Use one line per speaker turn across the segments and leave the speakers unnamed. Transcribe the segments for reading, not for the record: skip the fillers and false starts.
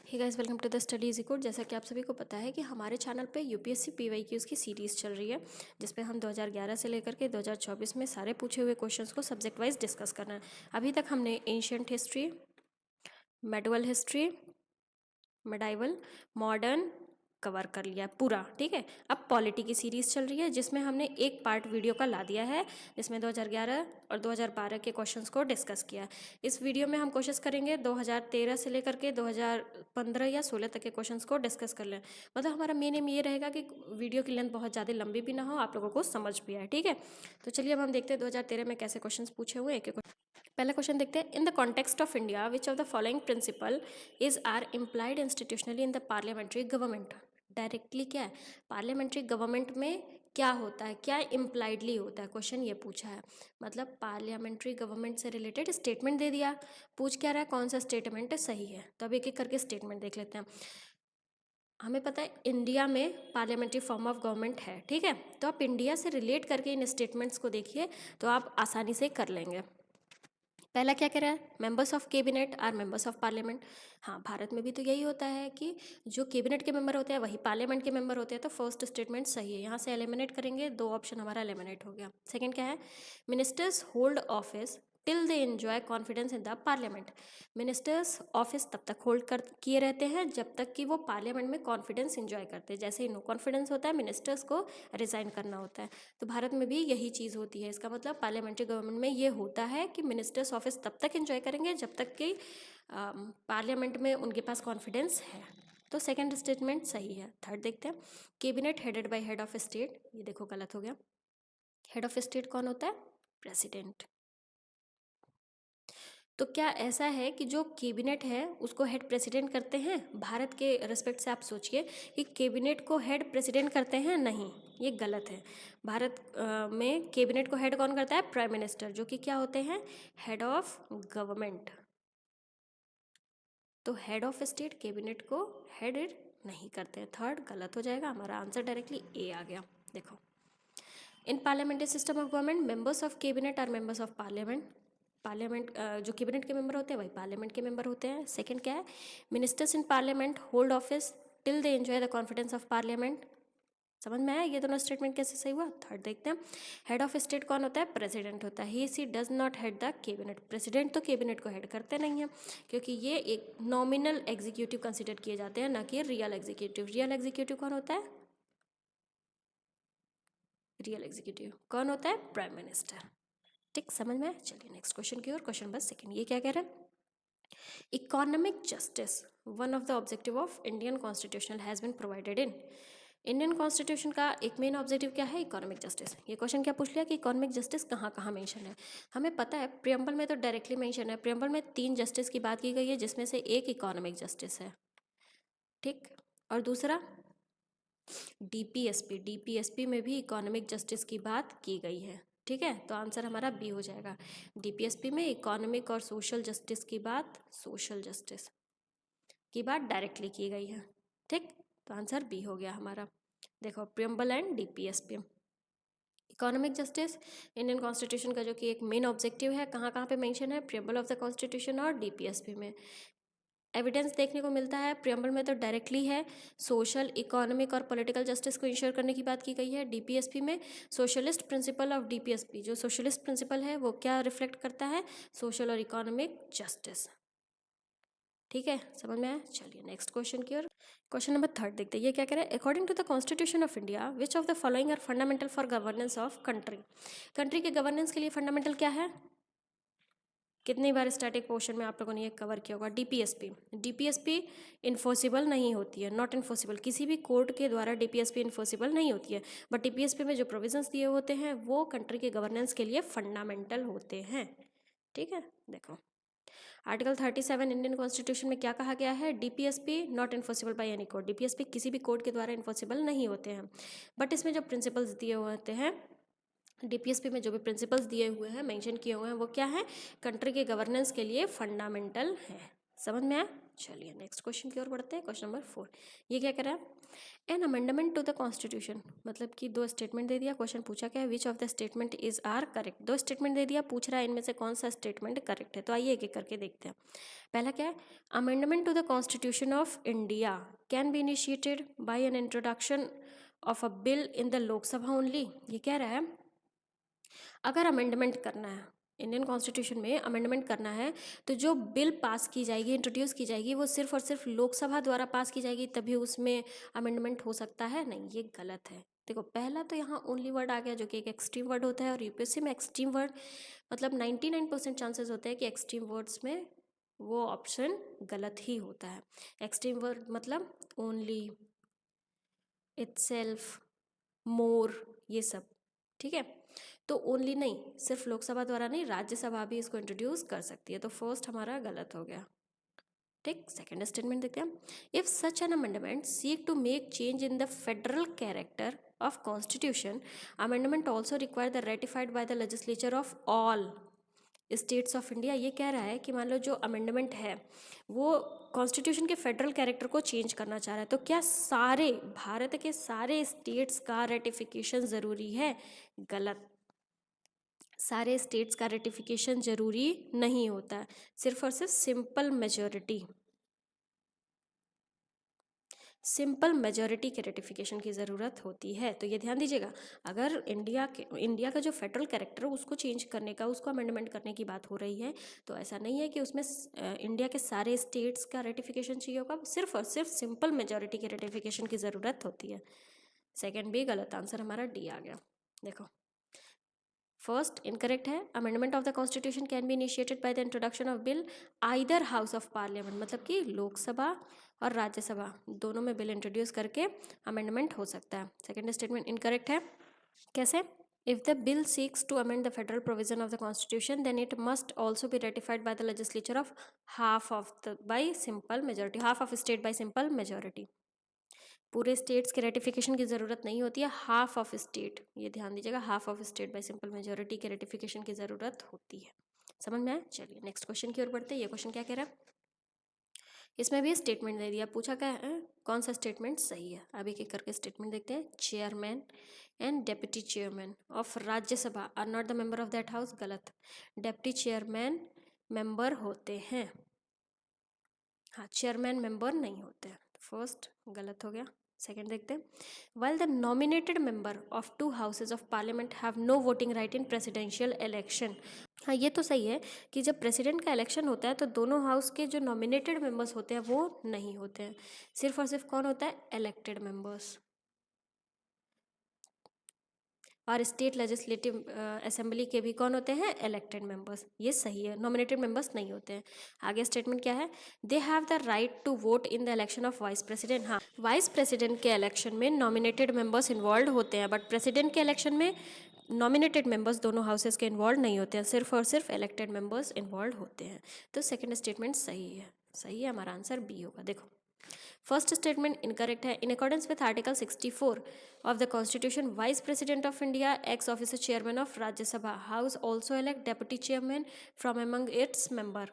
Hey guys, welcome to the study easy code. जैसा कि आप सभी को पता है कि हमारे चैनल पे यूपीएससी पीवाईक्यूज़ की सीरीज़ चल रही है, जिसपे हम 2011 से लेकर के 2024 में सारे पूछे हुए क्वेश्चंस को सब्जेक्ट वाइज डिस्कस करना है। अभी तक हमने ancient history, medieval history, medieval, modern cover कर लिया पूरा। ठीक है, अब पॉलिटी की सीरीज़ चल रही है, जिसमें हमने एक पार्ट वीडियो का ला दिया है, जिसमें 2011 और 2012 के क्वेश्चंस को डिस्कस किया। इस वीडियो में हम कोशिश करेंगे 2013 से लेकर के 2015 या 16 तक के क्वेश्चंस को डिस्कस कर लें। मतलब हमारा मेन एम ये रहेगा कि वीडियो की लेंथ बहुत ज़्यादा लंबी भी ना हो, आप लोगों को समझ भी आए। ठीक है, तो चलिए अब हम देखते हैं 2013 में कैसे क्वेश्चन पूछे हुए एक एक। पहला क्वेश्चन देखते हैं। In the context of India which of the following principle is are implied institutionally in the parliamentary government. Directly क्या है, पार्लियामेंट्री गवर्नमेंट में क्या होता है, क्या इम्प्लाइडली होता है, क्वेश्चन ये पूछा है। मतलब पार्लियामेंट्री गवर्नमेंट से रिलेटेड स्टेटमेंट दे दिया, पूछ क्या रहा है, कौन सा स्टेटमेंट सही है। तो अब एक एक करके स्टेटमेंट देख लेते हैं। हमें पता है इंडिया में पार्लियामेंट्री फॉर्म ऑफ गवर्नमेंट है। ठीक है, तो आप इंडिया से रिलेट करके इन स्टेटमेंट्स को देखिए तो आप आसानी से कर लेंगे। पहला क्या कह रहा है, members of cabinet are members of parliament. हाँ, भारत में भी तो यही होता है कि जो कैबिनेट के मेंबर होते हैं वही पार्लियामेंट के मेंबर होते हैं। तो फर्स्ट स्टेटमेंट सही है, यहाँ से एलिमिनेट करेंगे, दो ऑप्शन हमारा एलिमिनेट हो गया। सेकंड क्या है, ministers hold office till they enjoy confidence in the parliament. Minister's office तब तक होल्ड कर किए रहते हैं जब तक कि वो पार्लियामेंट में कॉन्फिडेंस एंजॉय करते हैं। जैसे ही नो कॉन्फिडेंस होता है, मिनिस्टर्स को रिजाइन करना होता है। तो भारत में भी यही चीज़ होती है। इसका मतलब पार्लियामेंट्री गवर्नमेंट में ये होता है कि मिनिस्टर्स ऑफिस तब तक एंजॉय करेंगे जब तक कि पार्लियामेंट में उनके पास कॉन्फिडेंस है। तो सेकंड स्टेटमेंट सही है। थर्ड देखते हैं, cabinet headed by head of state. ये देखो गलत हो गया। हेड ऑफ स्टेट कौन होता है, प्रेसिडेंट। तो क्या ऐसा है कि जो कैबिनेट है उसको हेड प्रेसिडेंट करते हैं? भारत के रिस्पेक्ट से आप सोचिए कि कैबिनेट को हेड प्रेसिडेंट करते हैं, नहीं, ये गलत है। भारत में कैबिनेट को हेड कौन करता है, प्राइम मिनिस्टर, जो कि क्या होते हैं, हेड ऑफ गवर्नमेंट। तो हेड ऑफ स्टेट कैबिनेट को हेड नहीं करते हैं। थर्ड गलत हो जाएगा, हमारा आंसर डायरेक्टली ए आ गया। देखो, in parliamentary system of government members of cabinet are members of parliament. Parliament जो कैबिनेट के मेंबर होते हैं वही पार्लियामेंट के मेंबर होते हैं। सेकंड क्या है, ministers in parliament hold office till they enjoy the confidence of parliament. समझ में आया ये दोनों स्टेटमेंट कैसे सही हुआ। थर्ड देखते हैं, हेड ऑफ स्टेट कौन होता है, प्रेसिडेंट होता है। He see does not head the cabinet. President तो कैबिनेट को हेड करते नहीं हैं, क्योंकि ये एक नॉमिनल एग्जीक्यूटिव कंसिडर किए जाते हैं, ना कि रियल एग्जीक्यूटिव। रियल एग्जीक्यूटिव कौन होता है, रियल एग्जीक्यूटिव कौन होता है, प्राइम मिनिस्टर। ठीक, समझ में। चलिए नेक्स्ट क्वेश्चन की ओर। क्वेश्चन नंबर सेकंड, ये क्या कह रहा है, economic justice one of the objective of Indian constitution has been provided in. Indian constitution का एक मेन ऑब्जेक्टिव क्या है, इकोनॉमिक जस्टिस। ये क्वेश्चन क्या पूछ लिया कि इकोनॉमिक जस्टिस कहाँ कहाँ मेंशन है। हमें पता है प्रियम्बल में तो डायरेक्टली मेंशन है। प्रियम्बल में 3 जस्टिस की बात की गई है, जिसमें से एक इकोनॉमिक जस्टिस है। ठीक, और दूसरा डीपीएसपी। डीपीएसपी में भी इकोनॉमिक जस्टिस की बात की गई है। ठीक है, तो आंसर हमारा बी हो जाएगा। डीपीएसपी में इकोनॉमिक और सोशल जस्टिस की बात, सोशल जस्टिस की बात डायरेक्टली की गई है। ठीक, तो आंसर बी हो गया हमारा। देखो, preamble and DPSP. Economic justice Indian constitution का जो कि एक मेन ऑब्जेक्टिव है, कहाँ कहाँ पे मेंशन है, प्रियम्बल ऑफ द कॉन्स्टिट्यूशन और डीपीएसपी में। एविडेंस देखने को मिलता है, प्रियम्बल में तो डायरेक्टली है, सोशल, इकोनॉमिक और पॉलिटिकल जस्टिस को इंश्योर करने की बात की गई है। डीपीएसपी में सोशलिस्ट प्रिंसिपल ऑफ डीपीएसपी, जो सोशलिस्ट प्रिंसिपल है वो क्या रिफ्लेक्ट करता है, सोशल और इकोनॉमिक जस्टिस। ठीक है, समझ में आया। चलिए नेक्स्ट क्वेश्चन की ओर। क्वेश्चन नंबर थर्ड देखते हैं, ये क्या कह रहा है, according to the constitution of India which of the following are fundamental for governance of country. Country के गवर्नेंस के लिए फंडामेंटल क्या है, कितनी बार स्टैटिक पोर्शन में आप लोगों ने ये कवर किया होगा। डीपीएसपी। डीपीएसपी इन्फोर्सिबल नहीं होती है, नॉट इन्फोर्सिबल, किसी भी कोर्ट के द्वारा डीपीएसपी इन्फोर्सिबल नहीं होती है। बट डीपीएसपी में जो प्रोविजंस दिए होते हैं वो कंट्री के गवर्नेंस के लिए फंडामेंटल होते हैं। ठीक है, देखो आर्टिकल 37 इंडियन कॉन्स्टिट्यूशन में क्या कहा गया है, DPSP not enforceable by any court. DPSP किसी भी कोर्ट के द्वारा इन्फोर्सिबल नहीं होते हैं। बट इसमें जो प्रिंसिपल्स दिए हुए होते हैं, डीपीएसपी में जो भी प्रिंसिपल्स दिए हुए हैं, मेंशन किए हुए हैं, वो क्या है, कंट्री के गवर्नेंस के लिए फंडामेंटल है। समझ में आया। चलिए नेक्स्ट क्वेश्चन की ओर बढ़ते हैं। क्वेश्चन नंबर 4, ये क्या कह रहा है? An amendment to the constitution, मतलब कि दो स्टेटमेंट दे दिया, क्वेश्चन पूछा क्या है, which of the statement is are correct. दो स्टेटमेंट दे दिया, पूछ रहा है इनमें से कौन सा स्टेटमेंट करेक्ट है। तो आइए एक एक करके देखते हैं। पहला क्या है? Amendment to the constitution of India can be initiated by an introduction of a bill in the Lok Sabha only. ये कह रहा है अगर अमेंडमेंट करना है, इंडियन कॉन्स्टिट्यूशन में अमेंडमेंट करना है, तो जो बिल पास की जाएगी, इंट्रोड्यूस की जाएगी, वो सिर्फ और सिर्फ लोकसभा द्वारा पास की जाएगी, तभी उसमें अमेंडमेंट हो सकता है। नहीं, ये गलत है। देखो, पहला तो यहाँ ओनली वर्ड आ गया, जो कि एक एक्सट्रीम वर्ड होता है, और यूपीएससी में एक्सट्रीम वर्ड मतलब 99% चांसेस होते हैं कि एक्सट्रीम वर्ड्स में वो ऑप्शन गलत ही होता है। एक्सट्रीम वर्ड मतलब ओनली, इटसेल्फ, मोर, ये सब, ठीक है। तो ओनली नहीं, सिर्फ लोकसभा द्वारा नहीं, राज्यसभा भी इसको इंट्रोड्यूस कर सकती है। तो फर्स्ट हमारा गलत हो गया, ठीक। सेकेंड स्टेटमेंट देखते हैं। If such an amendment seek to make change in the federal character of constitution, amendment also require the ratified by the legislature of all states of India. ये कह रहा है कि मान लो जो अमेंडमेंट है वो कॉन्स्टिट्यूशन के फेडरल कैरेक्टर को चेंज करना चाह रहा है, तो क्या सारे भारत के सारे स्टेट्स का रेटिफिकेशन ज़रूरी है? गलत। सारे स्टेट्स का रेटिफिकेशन ज़रूरी नहीं होता है, सिर्फ और सिर्फ सिंपल मेजॉरिटी के रेटिफिकेशन की ज़रूरत होती है। तो ये ध्यान दीजिएगा, अगर इंडिया का जो फेडरल कैरेक्टर है उसको चेंज करने का, उसको अमेंडमेंट करने की बात हो रही है, तो ऐसा नहीं है कि उसमें इंडिया के सारे स्टेट्स का रेटिफिकेशन चाहिए होगा, सिर्फ और सिर्फ सिंपल मेजॉरिटी के रेटिफिकेशन की ज़रूरत होती है। सेकेंड भी गलत, आंसर हमारा डी आ गया। देखो, फर्स्ट इनकरेक्ट है। Amendment of the constitution can be initiated by the introduction of bill either house of parliament, मतलब कि लोकसभा और राज्यसभा दोनों में बिल इंट्रोड्यूस करके अमेंडमेंट हो सकता है। सेकेंड स्टेटमेंट इनकरेक्ट है। कैसे? If the bill seeks to amend the federal provision of the constitution, then it must also be ratified by the legislature of half of state by simple majority. पूरे states के ratification की ज़रूरत नहीं होती है, half of state, ये ध्यान दीजिएगा, half of state by simple majority के रेटिफिकेशन की ज़रूरत होती है। समझ में आया? चलिए नेक्स्ट क्वेश्चन की ओर बढ़ते हैं। ये क्वेश्चन क्या कह रहा है? इसमें भी स्टेटमेंट दे दिया, पूछा क्या है, कौन सा स्टेटमेंट सही है। अब एक एक करके स्टेटमेंट देखते हैं। Chairman and deputy chairman of Rajya Sabha are not the member of that house. गलत। डेप्यूटी चेयरमैन मेंबर होते हैं, हाँ, चेयरमैन मेंबर नहीं होते हैं। फर्स्ट गलत हो गया। सेकेंड देखते हैं। While the nominated member of 2 houses of parliament have no voting right in presidential election. हाँ, ये तो सही है कि जब प्रेसिडेंट का इलेक्शन होता है तो दोनों हाउस के जो नॉमिनेटेड मेंबर्स होते हैं वो नहीं होते हैं, सिर्फ और सिर्फ कौन होता है? Elected members. और स्टेट लेजिस्लेटिव असेंबली के भी कौन होते हैं? Elected members. ये सही है, नॉमिनेटेड मेंबर्स नहीं होते हैं। आगे स्टेटमेंट क्या है? They have the right to vote in the election of vice president. हाँ, वाइस प्रेसिडेंट के इलेक्शन में नॉमिनेटेड मेंबर्स इन्वॉल्व होते हैं, बट प्रेसिडेंट के इलेक्शन में नॉमिनेटेड मेंबर्स दोनों हाउसेस के इन्वॉल्व नहीं होते हैं, सिर्फ और सिर्फ इलेक्टेड मेंबर्स इन्वॉल्व होते हैं। तो सेकेंड स्टेटमेंट सही है, सही है, हमारा आंसर बी होगा। देखो, फर्स्ट स्टेटमेंट इनकरेक्ट है। In accordance with article 64 of the constitution, vice president of India x officer chairman of Rajya Sabha house also elect deputy chairman from among its member.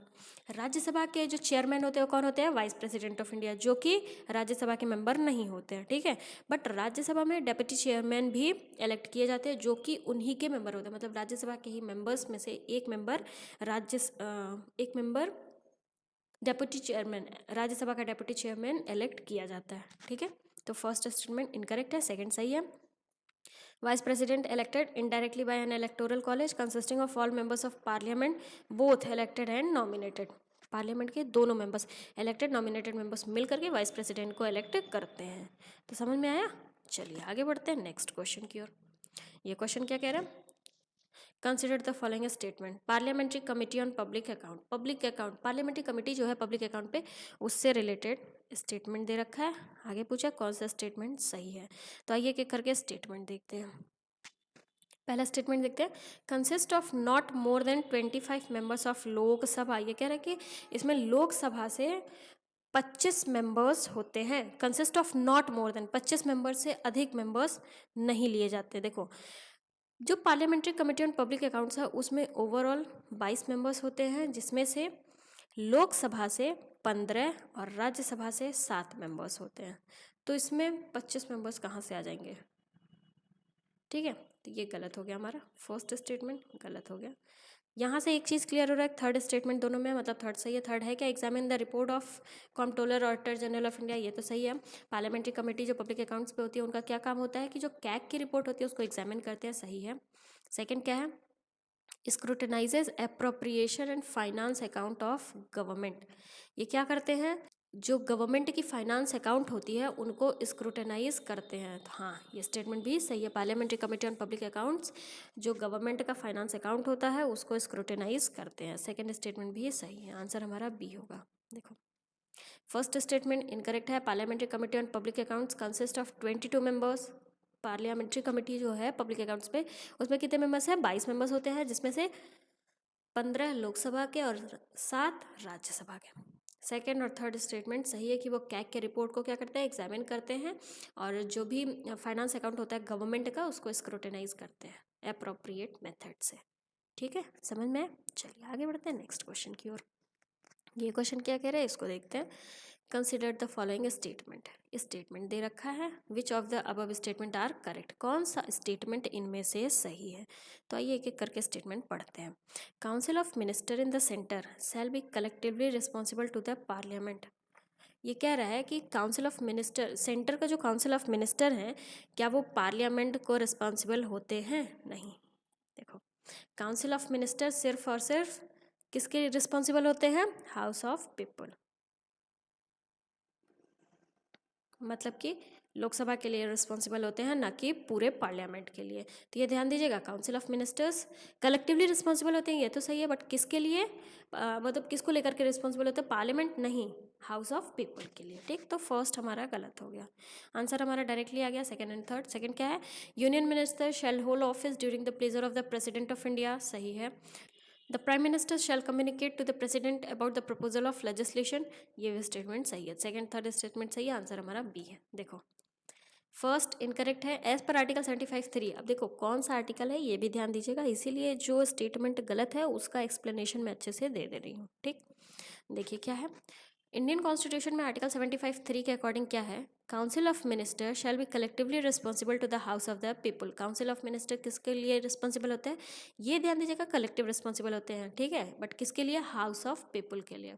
Rajya Sabha के जो चेयरमैन होते हैं वो कौन होते हैं? वाइस प्रेसिडेंट ऑफ इंडिया, जो कि राज्यसभा के मेंबर नहीं होते हैं, ठीक है। बट राज्यसभा में डेप्यूटी चेयरमैन भी इलेक्ट किए जाते हैं, जो कि उन्हीं के मेंबर होते हैं, मतलब राज्यसभा के ही मेंबर्स में से एक मेंबर डेप्यूटी चेयरमैन, राज्यसभा का डेप्यूटी चेयरमैन इलेक्ट किया जाता है, ठीक है। तो फर्स्ट स्टेटमेंट इनकरेक्ट है, सेकंड सही है। Vice president elected indirectly bye N electoral college consisting of all members of parliament both elected and nominated. Parliament के दोनों मेंबर्स, इलेक्टेड नॉमिनेटेड मेंबर्स मिल करके वाइस प्रेसिडेंट को इलेक्ट करते हैं। तो समझ में आया? चलिए आगे बढ़ते हैं नेक्स्ट क्वेश्चन की ओर। ये क्वेश्चन क्या कह रहा है? Consider the following statement. Parliamentary committee on public account, parliamentary committee जो है पब्लिक अकाउंट पे, उससे रिलेटेड स्टेटमेंट दे रखा है। आगे पूछा कौन सा स्टेटमेंट सही है। तो आइए एक करके स्टेटमेंट देखते हैं। पहला स्टेटमेंट देखते हैं। Consist of not more than 25 members of Lok Sabha. ये कह रहा है कि इसमें लोकसभा से 25 मेंबर्स होते हैं। Consist of not more than, 25 members से अधिक मेंबर्स नहीं लिए जाते। देखो, जो parliamentary committee on public accounts है उसमें ओवरऑल 22 मेंबर्स होते हैं, जिसमें से लोकसभा से 15 और राज्यसभा से 7 मेंबर्स होते हैं, तो इसमें 25 मेंबर्स कहाँ से आ जाएंगे? ठीक है, तो ये गलत हो गया, हमारा फर्स्ट स्टेटमेंट गलत हो गया। यहाँ से एक चीज़ क्लियर हो रहा है, थर्ड स्टेटमेंट दोनों में, मतलब थर्ड सही है। थर्ड है क्या, examine the report of comptroller auditor general of India, ये तो सही है। पार्लियामेंट्री कमेटी जो पब्लिक अकाउंट्स पे होती है, उनका क्या काम होता है कि जो कैग की रिपोर्ट होती है उसको एग्जामिन करते हैं, सही है। सेकेंड क्या है, scrutinises appropriation and finance account of government, ये क्या करते हैं, जो गवर्नमेंट की फाइनेंस अकाउंट होती है उनको स्क्रूटनाइज करते हैं। तो हाँ, ये स्टेटमेंट भी सही है। Parliamentary committee on public accounts जो गवर्नमेंट का फाइनेंस अकाउंट होता है उसको स्क्रूटनाइज करते हैं, सेकंड स्टेटमेंट भी सही है। आंसर हमारा बी होगा। देखो, फर्स्ट स्टेटमेंट इनकरेक्ट है। Parliamentary committee on public accounts consist of 22 members. Parliamentary committee जो है पब्लिक अकाउंट्स पे, उसमें कितने मेंबर्स हैं, 22 मेंबर्स होते हैं, जिसमें से 15 लोकसभा के और 7 राज्यसभा के। सेकेंड और थर्ड स्टेटमेंट सही है कि वो कैग के रिपोर्ट को क्या करते हैं, एग्जामिन करते हैं, और जो भी फाइनेंस अकाउंट होता है गवर्नमेंट का उसको स्क्रूटनाइज करते हैं अप्रोप्रिएट मेथड से। ठीक है, समझ में? चलिए आगे बढ़ते हैं नेक्स्ट क्वेश्चन की ओर। ये क्वेश्चन क्या कह रहे हैं, इसको देखते हैं। Consider the following statement, statement दे रखा है, which of the above statement are correct, कौन सा स्टेटमेंट इनमें से सही है। तो आइए एक एक करके स्टेटमेंट पढ़ते हैं। Council of minister in the centre shall be collectively responsible to the parliament. ये कह रहा है कि काउंसिल ऑफ मिनिस्टर, सेंटर का जो काउंसिल ऑफ मिनिस्टर हैं, क्या वो पार्लियामेंट को रिस्पॉन्सिबल होते हैं? नहीं। देखो, काउंसिल ऑफ मिनिस्टर सिर्फ और सिर्फ किसके रिस्पॉन्सिबल होते हैं, हाउस ऑफ पीपल, मतलब कि लोकसभा के लिए रिस्पॉन्सिबल होते हैं, ना कि पूरे पार्लियामेंट के लिए। तो ये ध्यान दीजिएगा, council of ministers collectively responsible होते हैं, ये तो सही है, बट किसके लिए, मतलब किसको लेकर के रिस्पॉन्सिबल होते हैं, पार्लियामेंट नहीं, हाउस ऑफ पीपल के लिए। ठीक, तो फर्स्ट हमारा गलत हो गया, आंसर हमारा डायरेक्टली आ गया सेकंड एंड थर्ड। सेकंड क्या है, union minister shall hold office during the pleasure of the president of India, सही है। The prime minister shall communicate to the president about the proposal of legislation, ये भी statement सही है। Second third statement सही है, आंसर हमारा B है। देखो, फर्स्ट इनकरेक्ट है, एज पर आर्टिकल 75(3)। अब देखो कौन सा आर्टिकल है ये भी ध्यान दीजिएगा, इसीलिए जो स्टेटमेंट गलत है उसका एक्सप्लेनेशन मैं अच्छे से दे रही हूँ। ठीक, देखिए क्या है, इंडियन कॉन्स्टिट्यूशन में आर्टिकल 75(3) के अकॉर्डिंग क्या है, council of minister shall be collectively responsible to the house of the people. Council of minister किसके लिए रिस्पॉन्सिबल होते हैं, ये ध्यान दीजिएगा, कलेक्टिव रिस्पॉन्सिबल होते हैं, ठीक है, बट किसके लिए, हाउस ऑफ पीपल के लिए,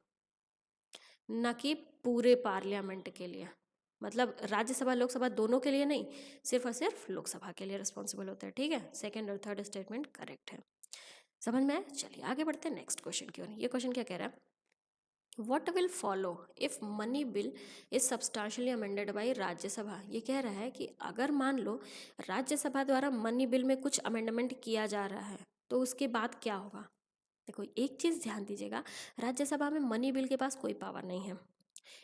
न कि पूरे पार्लियामेंट के लिए, मतलब राज्यसभा लोकसभा दोनों के लिए नहीं, सिर्फ और सिर्फ लोकसभा के लिए रिस्पॉन्सिबल होता है। ठीक है, सेकंड और थर्ड स्टेटमेंट करेक्ट है, समझ में आया? चलिए आगे बढ़ते हैं नेक्स्ट क्वेश्चन की ओर। ये क्वेश्चन क्या कह रहा है, What will follow if money bill is substantially amended by Rajya Sabha. ये कह रहा है कि अगर मान लो राज्यसभा द्वारा मनी बिल में कुछ अमेंडमेंट किया जा रहा है तो उसके बाद क्या होगा। देखो एक चीज़ ध्यान दीजिएगा, राज्यसभा में मनी बिल के पास कोई पावर नहीं है।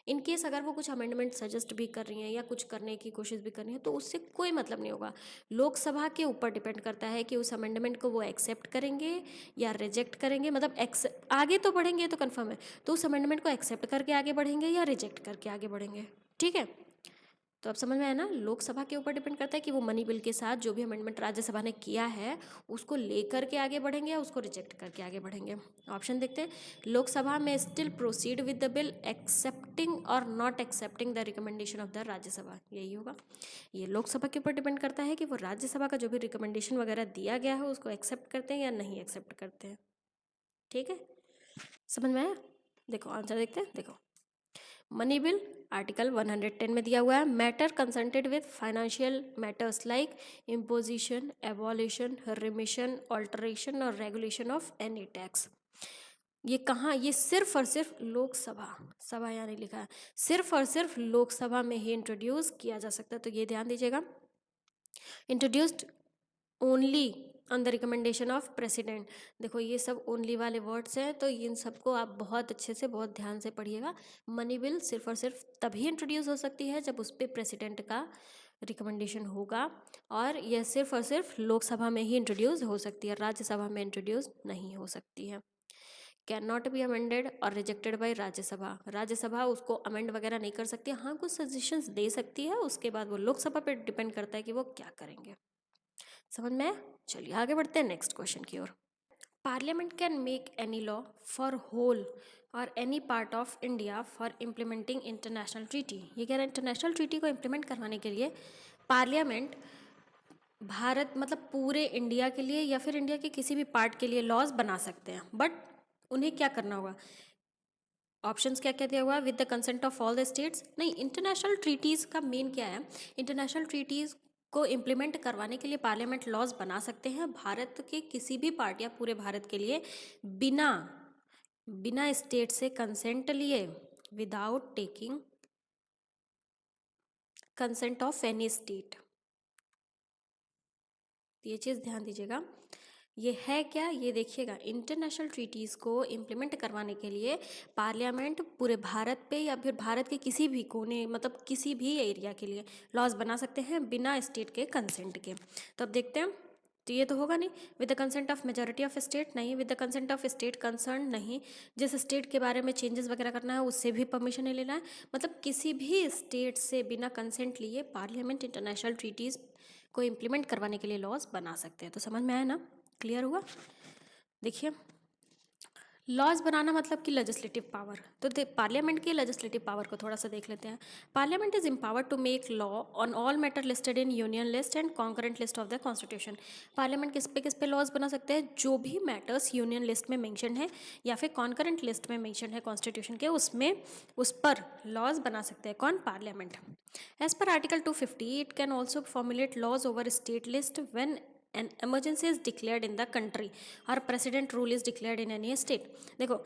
इन केस अगर वो कुछ अमेंडमेंट सजेस्ट भी कर रही हैं या कुछ करने की कोशिश भी कर रही हैं तो उससे कोई मतलब नहीं होगा। लोकसभा के ऊपर डिपेंड करता है कि उस अमेंडमेंट को वो एक्सेप्ट करेंगे या रिजेक्ट करेंगे, मतलब आगे तो बढ़ेंगे तो कन्फर्म है, तो उस अमेंडमेंट को एक्सेप्ट करके आगे बढ़ेंगे या रिजेक्ट करके आगे बढ़ेंगे। ठीक है, तो अब समझ में आया ना, लोकसभा के ऊपर डिपेंड करता है कि वो मनी बिल के साथ जो भी अमेंडमेंट राज्यसभा ने किया है उसको लेकर के आगे बढ़ेंगे या उसको रिजेक्ट करके आगे बढ़ेंगे। ऑप्शन देखते हैं, लोकसभा में still proceed with the bill accepting or not accepting the recommendation of the Rajya Sabha, यही होगा। ये लोकसभा के ऊपर डिपेंड करता है कि वो राज्यसभा का जो भी रिकमेंडेशन वगैरह दिया गया है उसको एक्सेप्ट करते हैं या नहीं एक्सेप्ट करते हैं। ठीक है, समझ में आया? देखो आंसर देखते हैं। देखो, मनी बिल आर्टिकल 110 में दिया हुआ है, matter consulted with financial matters like imposition, abolition, remission, alteration और रेगुलेशन ऑफ एनी टैक्स। ये कहाँ, ये सिर्फ और सिर्फ लोकसभा, सभा यानी लिखा है, सिर्फ और सिर्फ लोकसभा में ही इंट्रोड्यूस किया जा सकता है, तो ये ध्यान दीजिएगा, introduced only on the recommendation of president. देखो ये सब ओनली वाले वर्ड्स हैं, तो इन सबको आप बहुत अच्छे से बहुत ध्यान से पढ़िएगा। मनी बिल सिर्फ और सिर्फ तभी इंट्रोड्यूस हो सकती है जब उस पर प्रेसिडेंट का रिकमेंडेशन होगा, और यह सिर्फ और सिर्फ लोकसभा में ही इंट्रोड्यूस हो सकती है, राज्यसभा में इंट्रोड्यूस नहीं हो सकती है। कैन नॉट बी अमेंडेड और रिजेक्टेड बाई राज्यसभा, राज्यसभा उसको अमेंड वगैरह नहीं कर सकती, हाँ कुछ सजेशंस दे सकती है, उसके बाद वो लोकसभा पे डिपेंड करता है कि वो क्या करेंगे। समझ में आया? चलिए आगे बढ़ते हैं नेक्स्ट क्वेश्चन की ओर। Parliament can make any law for whole or any part of India for implementing international treaty. ये कह रहा है इंटरनेशनल ट्रीटी को इम्प्लीमेंट करवाने के लिए पार्लियामेंट भारत मतलब पूरे इंडिया के लिए या फिर इंडिया के किसी भी पार्ट के लिए लॉज बना सकते हैं, बट उन्हें क्या करना होगा। ऑप्शंस क्या क्या दिया हुआ है, with the consent of all the states. नहीं, इंटरनेशनल ट्रीटीज़ का मेन क्या है, इंटरनेशनल ट्रीटीज़ को इम्प्लीमेंट करवाने के लिए पार्लियामेंट लॉज बना सकते हैं भारत के किसी भी पार्ट या पूरे भारत के लिए बिना बिना स्टेट से कंसेंट लिए, without taking consent of any state. ये चीज़ ध्यान दीजिएगा। ये है क्या, ये देखिएगा, इंटरनेशनल ट्रीटीज़ को इम्प्लीमेंट करवाने के लिए पार्लियामेंट पूरे भारत पे या फिर भारत के किसी भी कोने मतलब किसी भी एरिया के लिए लॉज बना सकते हैं बिना स्टेट के कंसेंट के। तो अब देखते हैं, तो ये तो होगा नहीं। With the consent of majority of state, नहीं। With the consent of state concern, नहीं। जिस स्टेट के बारे में चेंजेस वगैरह करना है उससे भी परमिशन नहीं लेना है, मतलब किसी भी स्टेट से बिना कंसेंट लिए पार्लियामेंट इंटरनेशनल ट्रीटीज़ को इम्प्लीमेंट करवाने के लिए लॉज बना सकते हैं। तो समझ में आया ना, क्लियर हुआ। देखिए, लॉज बनाना मतलब कि लेजिस्लेटिव पावर, तो पार्लियामेंट की लेजिस्लेटिव पावर को थोड़ा सा देख लेते हैं। Parliament is empowered to make law on all matter listed in union list and concurrent list of the constitution. Parliament किस पे लॉज बना सकते हैं, जो भी मैटर्स यूनियन लिस्ट में मेंशन है या फिर कॉन्करेंट लिस्ट में मेंशन है कॉन्स्टिट्यूशन के, उसमें उस पर लॉज बना सकते हैं। कौन, parliament. As per article 250 it can also formulate laws over state list when an emergency is declared in the country और president rule is declared in any state। देखो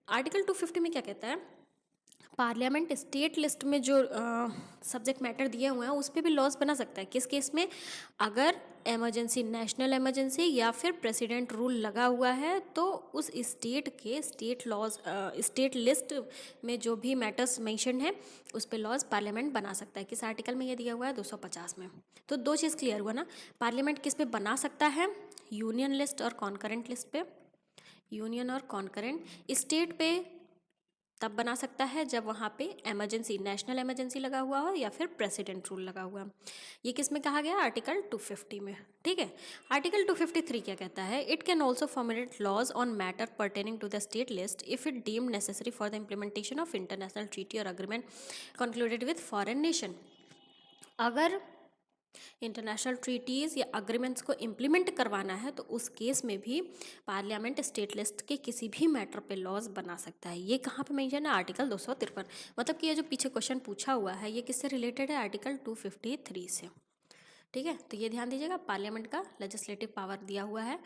आर्टिकल 250 में क्या कहता है, पार्लियामेंट स्टेट लिस्ट में जो subject matter दिए हुए हैं उस पर भी लॉज बना सकता है। किस केस में, अगर एमरजेंसी, नेशनल एमरजेंसी या फिर प्रेसिडेंट रूल लगा हुआ है तो उस स्टेट के स्टेट लॉज स्टेट लिस्ट में जो भी मैटर्स मेंशन है उस पर लॉज पार्लियामेंट बना सकता है। किस आर्टिकल में ये दिया हुआ है, 250 में। तो दो चीज़ क्लियर हुआ ना, पार्लियामेंट किस पे बना सकता है, यूनियन लिस्ट और कॉन्करेंट लिस्ट पे। यूनियन और कॉन्करेंट स्टेट पे तब बना सकता है जब वहाँ पे एमरजेंसी, नेशनल एमरजेंसी लगा हुआ हो या फिर प्रेसिडेंट रूल लगा हुआ। ये किस में कहा गया, आर्टिकल 250 में। ठीक है, आर्टिकल 253 क्या कहता है, it can also formulate laws on matter pertaining to the state list if it deemed necessary for the implementation of international treaty or agreement concluded with foreign nation. अगर इंटरनेशनल ट्रीटीज़ या agreements को implement करवाना है तो उस case में भी parliament state list के किसी भी मैटर पे लॉज बना सकता है। ये कहाँ पे मेंशन है, आर्टिकल 253। मतलब कि ये जो पीछे क्वेश्चन पूछा हुआ है ये किससे रिलेटेड है, आर्टिकल 253 से। ठीक है, तो ये ध्यान दीजिएगा, पार्लियामेंट का लेजिस्लेटिव पावर दिया हुआ है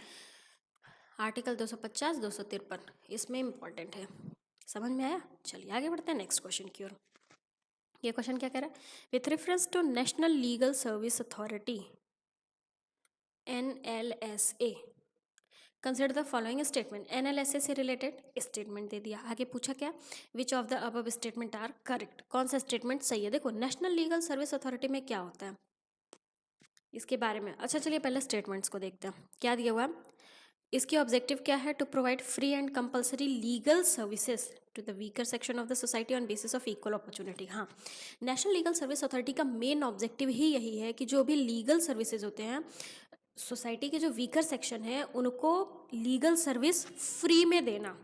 आर्टिकल 250, 253, इसमें इंपॉर्टेंट है। समझ में आया, चलिए आगे बढ़ते हैं नेक्स्ट क्वेश्चन की ओर। ये क्वेश्चन क्या कह रहा है, with reference to national legal service authority NLSA consider the following statement. NLSA से रिलेटेड स्टेटमेंट दे दिया, आगे पूछा क्या, which of the above statement are correct, कौन सा स्टेटमेंट सही है। देखो नेशनल लीगल सर्विस अथॉरिटी में क्या होता है इसके बारे में, अच्छा चलिए पहले स्टेटमेंट्स को देखते हैं क्या दिया हुआ है। इसकी ऑब्जेक्टिव क्या है, to provide free and compulsory legal services to the weaker section of the society on basis of equal opportunity. हाँ, नेशनल लीगल सर्विस अथॉरिटी का मेन ऑब्जेक्टिव ही यही है कि जो भी लीगल सर्विसेज होते हैं सोसाइटी के जो वीकर सेक्शन है उनको लीगल सर्विस फ्री में देना।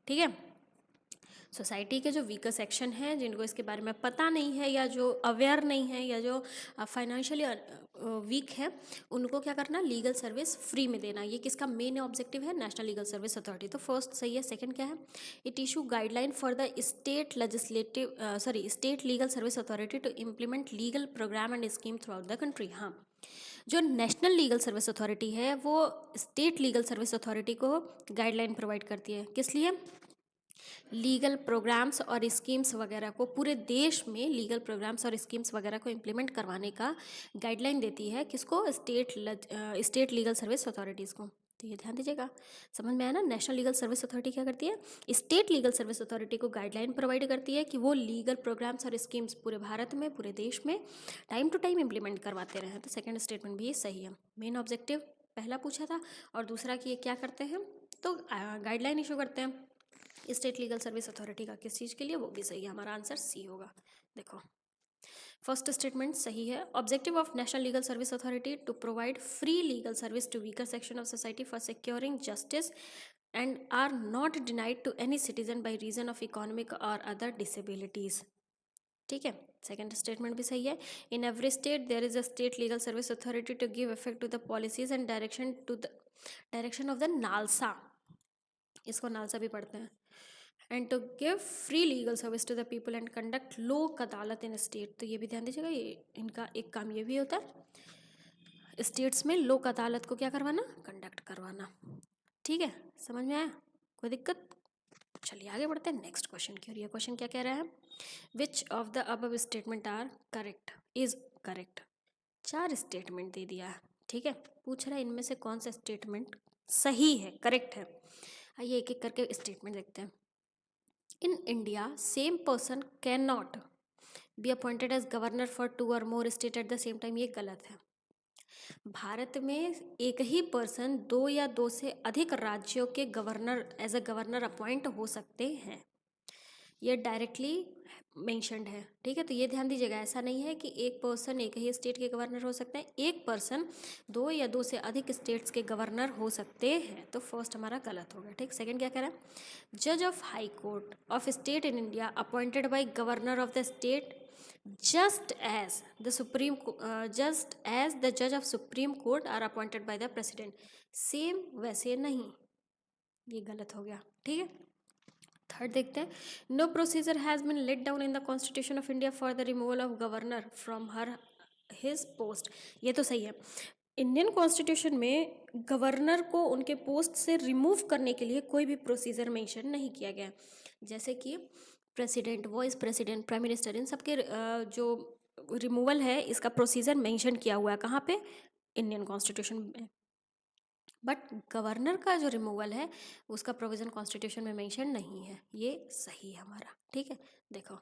ठीक है, सोसाइटी के जो वीकर सेक्शन हैं जिनको इसके बारे में पता नहीं है या जो अवेयर नहीं है या जो फाइनेंशियली वीक है उनको क्या करना, लीगल सर्विस फ्री में देना। ये किसका मेन ऑब्जेक्टिव है, नेशनल लीगल सर्विस अथॉरिटी। तो फर्स्ट सही है, सेकंड क्या है, it issue guideline for the state legislative state legal service authority to implement legal program and scheme throughout the country. हाँ, जो नेशनल लीगल सर्विस अथॉरिटी है वो state legal service authority को guideline provide करती है, किस लिए, legal programmes और स्कीम्स वगैरह को पूरे देश में लीगल प्रोग्राम्स और स्कीम्स वगैरह को इम्प्लीमेंट करवाने का गाइडलाइन देती है, किसको, स्टेट लीगल सर्विस अथॉरिटीज़ को। तो ये ध्यान दीजिएगा, समझ में आया ना, नेशनल लीगल सर्विस अथॉरिटी क्या करती है, स्टेट लीगल सर्विस अथॉरिटी को गाइडलाइन प्रोवाइड करती है कि वो लीगल प्रोग्राम्स और स्कीम्स पूरे भारत में, पूरे देश में टाइम टू टाइम इम्प्लीमेंट करवाते रहें। तो सेकेंड स्टेटमेंट भी सही है। मेन ऑब्जेक्टिव पहला पूछा था और दूसरा कि ये क्या करते हैं, तो गाइडलाइन इशू करते हैं स्टेट लीगल सर्विस अथॉरिटी का, किस चीज़ के लिए, वो भी सही है। हमारा आंसर सी होगा। देखो फर्स्ट स्टेटमेंट सही है, objective of national legal service authority to provide free legal service to weaker section of society for securing justice and are not denied to any citizen by reason of economic or other disabilities. ठीक है, second statement भी सही है. In every state there is a state legal service authority to give effect to the policies and direction of the NALSA, इसको नालसा भी पढ़ते हैं, and to give free legal service to the people and conduct Lok Adalat in state. तो ये भी ध्यान दीजिएगा, ये इनका एक काम ये भी होता है स्टेट्स में लोक अदालत को क्या करवाना, कंडक्ट करवाना. ठीक है, समझ में आया, कोई दिक्कत. चलिए आगे बढ़ते हैं नेक्स्ट क्वेश्चन की ओर. ये क्वेश्चन क्या कह रहा है, which of the above statement are correct, is correct. 4 statement दे दिया है. ठीक है, पूछ रहा है इनमें से कौन सा स्टेटमेंट सही है, करेक्ट है. आइए एक एक करके स्टेटमेंट देखते हैं. In India same person can not be appointed as governor for 2 or more state at the same time. ये गलत है. भारत में एक ही पर्सन 2 या 2 से अधिक राज्यों के governor as a governor appoint हो सकते हैं. ये डायरेक्टली मेंशन्ड है. ठीक है, तो ये ध्यान दीजिएगा, ऐसा नहीं है कि एक पर्सन एक ही स्टेट के गवर्नर हो सकते हैं. एक पर्सन 2 या 2 से अधिक स्टेट्स के गवर्नर हो सकते हैं. तो फर्स्ट हमारा गलत हो गया. ठीक, सेकंड क्या कह रहा है, जज of high court of state in India appointed by governor of the state just as the judge of Supreme Court are appointed by the president. Same वैसे नहीं, ये गलत हो गया. ठीक है, थर्ड देखते हैं. No procedure has been laid down in the constitution of India for the removal of governor from his post. ये तो सही है. इंडियन कॉन्स्टिट्यूशन में गवर्नर को उनके पोस्ट से रिमूव करने के लिए कोई भी प्रोसीजर मेंशन नहीं किया गया. जैसे कि president, vice president, prime minister, इन सबके जो रिमूवल है इसका प्रोसीजर मेंशन किया हुआ है. कहाँ पे, इंडियन कॉन्स्टिट्यूशन में. बट गवर्नर का जो रिमूवल है उसका प्रोविज़न कॉन्स्टिट्यूशन में मेंशन नहीं है. ये सही है हमारा. ठीक है, देखो.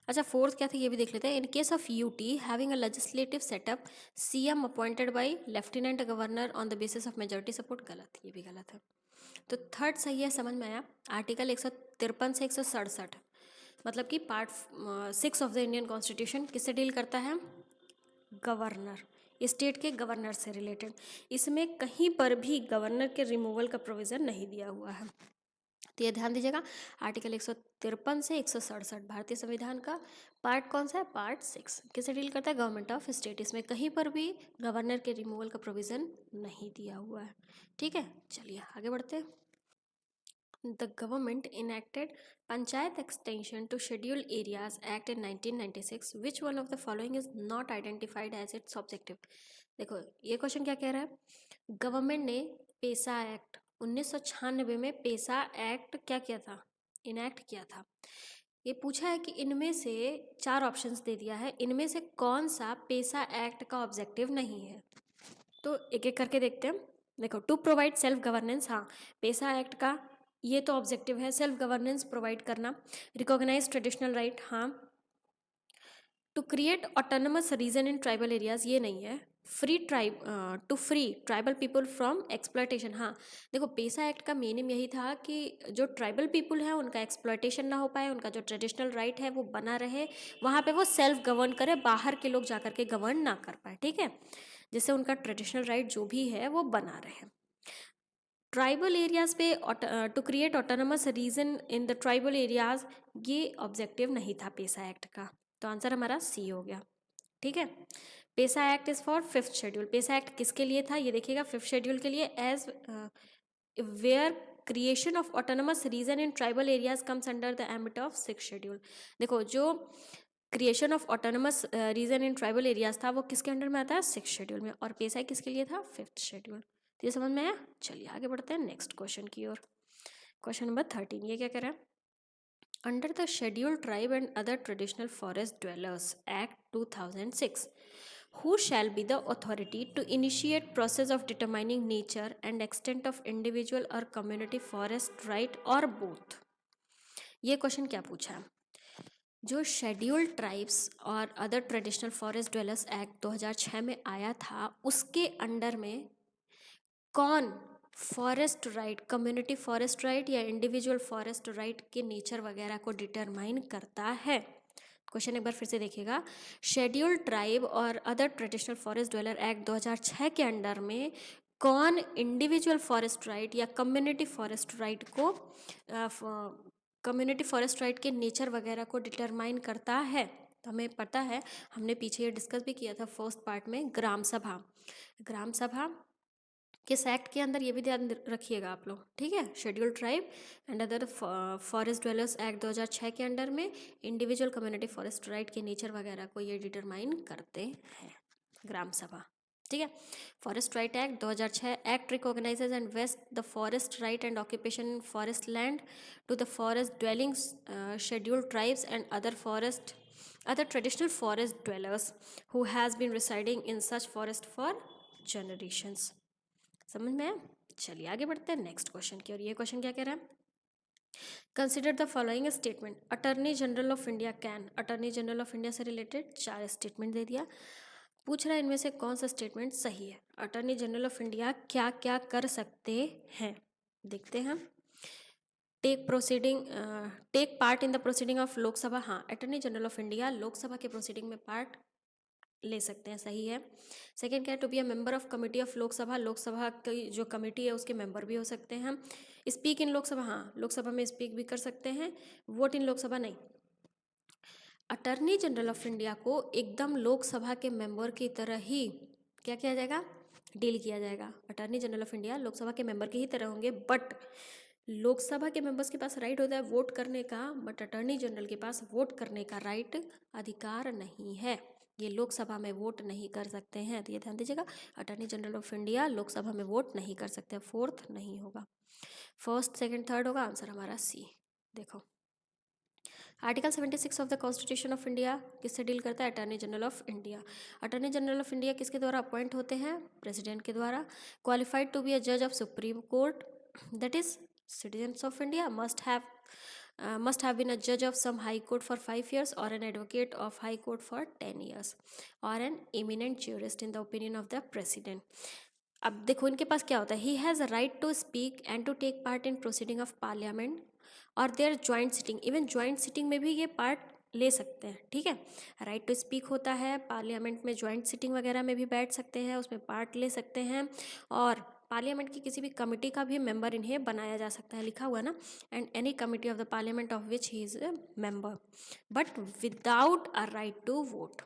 अच्छा, फोर्थ क्या था ये भी देख लेते हैं. In case of UT having a legislative setup CM appointed by lieutenant governor on the basis of majority support. गलत, ये भी गलत है. तो थर्ड सही है, समझ में आया. आर्टिकल 153 से 167 मतलब कि part 6 of the Indian constitution किससे डील करता है, गवर्नर, स्टेट के गवर्नर से रिलेटेड. इसमें कहीं पर भी गवर्नर के रिमूवल का प्रोविज़न नहीं दिया हुआ है. तो ये ध्यान दीजिएगा, आर्टिकल 153 से 167 भारतीय संविधान का पार्ट कौन सा है, पार्ट 6 किससे डील करता है, गवर्नमेंट ऑफ स्टेट. इसमें कहीं पर भी गवर्नर के रिमूवल का प्रोविज़न नहीं दिया हुआ है. ठीक है, चलिए आगे बढ़ते हैं. The government enacted Panchayat Extension to Scheduled Areas Act in 1996. Which one of the following is not identified as its objective? देखो ये क्वेश्चन क्या कह रहा है, गवर्नमेंट ने पेसा एक्ट 1996 में पेसा एक्ट क्या किया था, इनैक्ट किया था. ये पूछा है कि इनमें से 4 ऑप्शंस दे दिया है, इनमें से कौन सा पेसा एक्ट का ऑब्जेक्टिव नहीं है. तो एक एक करके देखते हैं. देखो, टू प्रोवाइड सेल्फ गवर्नेंस, हाँ पेसा एक्ट का ये तो ऑब्जेक्टिव है, सेल्फ गवर्नेंस प्रोवाइड करना. रिकॉग्नाइज ट्रेडिशनल राइट, हाँ. To create autonomous region in tribal areas, ये नहीं है. To free tribal people from exploitation, हाँ. देखो पेसा एक्ट का मेन यही था कि जो ट्राइबल पीपल है उनका एक्सप्लॉयटेशन ना हो पाए, उनका जो ट्रेडिशनल राइट है वो बना रहे, वहाँ पे वो सेल्फ गवर्न करे, बाहर के लोग जा करके गवर्न ना कर पाए. ठीक है, जिससे उनका ट्रेडिशनल राइट जो भी है वो बना रहे. ट्राइबल एरियाज पे to create autonomous region in the tribal areas, ये ऑब्जेक्टिव नहीं था पेसा एक्ट का. तो आंसर हमारा सी हो गया. ठीक है, PESA act is for 5th schedule. PESA act किसके लिए था ये देखिएगा, 5th शेड्यूल के लिए. As where creation of autonomous region in tribal areas comes under the ambit of 6th schedule. देखो जो creation of autonomous region in tribal areas था वो किसके अंडर में आता है, 6th शेड्यूल में. और पेसा किसके लिए था, 5th शेड्यूल. तो ये समझ में आया. चलिए आगे बढ़ते हैं नेक्स्ट क्वेश्चन की ओर. क्वेश्चन नंबर 13 ये क्या कह रहा है, under the scheduled tribe and other traditional forest dwellers act 2006 who shall be the authority to initiate process of determining nature and extent of individual or community forest right or both. ये question क्या पूछा है, जो scheduled tribes और other traditional forest dwellers act 2006 में आया था उसके अंडर में कौन forest right, community forest right या इंडिविजुअल फॉरेस्ट राइट के नेचर वगैरह को डिटरमाइन करता है. क्वेश्चन एक बार फिर से देखिएगा. शेड्यूल्ड ट्राइब और other traditional forest dweller act 2006 के अंडर में कौन इंडिविजुअल फॉरेस्ट राइट या कम्युनिटी फॉरेस्ट राइट को कम्युनिटी फॉरेस्ट राइट के नेचर वगैरह को डिटरमाइन करता है? तो हमें पता है, हमने पीछे ये डिस्कस भी किया था फर्स्ट पार्ट में, ग्राम सभा। ग्राम सभा किस एक्ट के अंदर, ये भी ध्यान रखिएगा आप लोग, ठीक है। Schedule tribe and other forest dwellers act 2006 के अंडर में इंडिविजुअल कम्युनिटी फॉरेस्ट राइट के नेचर वगैरह को ये डिटरमाइन करते हैं, ग्राम सभा, ठीक है। Forest right act 2006 act recognizes and vest the forest right and occupation in forest land to the forest dwellings, scheduled tribes and other traditional forest dwellers who has been residing in such forest for generations। समझ में आया? चलिए आगे बढ़ते हैं next question की। और ये क्वेश्चन क्या कह रहा है? Consider the following statement. Attorney general of India can, attorney general of India से रिलेटेड 4 स्टेटमेंट दे दिया। पूछ रहा है इनमें से कौन सा स्टेटमेंट सही है। अटॉर्नी जनरल ऑफ इंडिया क्या क्या कर सकते हैं, देखते हैं। Take part in the proceeding of Lok Sabha, हाँ, attorney general of India Lok Sabha के प्रोसीडिंग में पार्ट ले सकते हैं, सही है। सेकेंड क्या है? To be a member of committee of Lok Sabha, Lok Sabha की जो कमिटी है उसके मेंबर भी हो सकते हैं। स्पीक इन लोकसभा, हाँ, लोकसभा में स्पीक भी कर सकते हैं। वोट इन लोकसभा नहीं। अटॉर्नी जनरल ऑफ इंडिया को एकदम लोकसभा के मेंबर की तरह ही क्या किया जाएगा? डील किया जाएगा। Attorney general of India Lok Sabha के मेंबर की ही तरह होंगे, बट लोकसभा के मेंबर्स के पास राइट होता है वोट करने का, बट अटॉर्नी जनरल के पास वोट करने का राइट, अधिकार नहीं है। ये लोकसभा में वोट नहीं कर सकते हैं, तो ये ध्यान दीजिएगा। Attorney general of India Lok Sabha में वोट नहीं कर सकते। फोर्थ नहीं होगा, फर्स्ट सेकंड थर्ड होगा। आंसर हमारा सी। देखो, article 76 of the constitution of India किससे डील करता है? Attorney general of India. Attorney general of India किसके द्वारा अपॉइंट होते हैं? प्रेसिडेंट के द्वारा। क्वालिफाइड टू बी अ जज of supreme court, that is citizens of India must have been a judge of some high court for 5 years or an advocate of high court for 10 years or an eminent jurist in the opinion of the president। अब देखो इनके पास क्या होता है, he has a right to speak and to take part in proceeding of parliament और their joint sitting, even joint sitting में भी ये पार्ट ले सकते हैं, ठीक है। राइट टू स्पीक होता है, पार्लियामेंट में ज्वाइंट सिटिंग वगैरह में भी बैठ सकते हैं, उसमें पार्ट ले सकते हैं, और पार्लियामेंट की किसी भी कमेटी का भी मेंबर इन्हें बनाया जा सकता है, लिखा हुआ ना, and any committee of the parliament of which he is a member, but without a right to vote.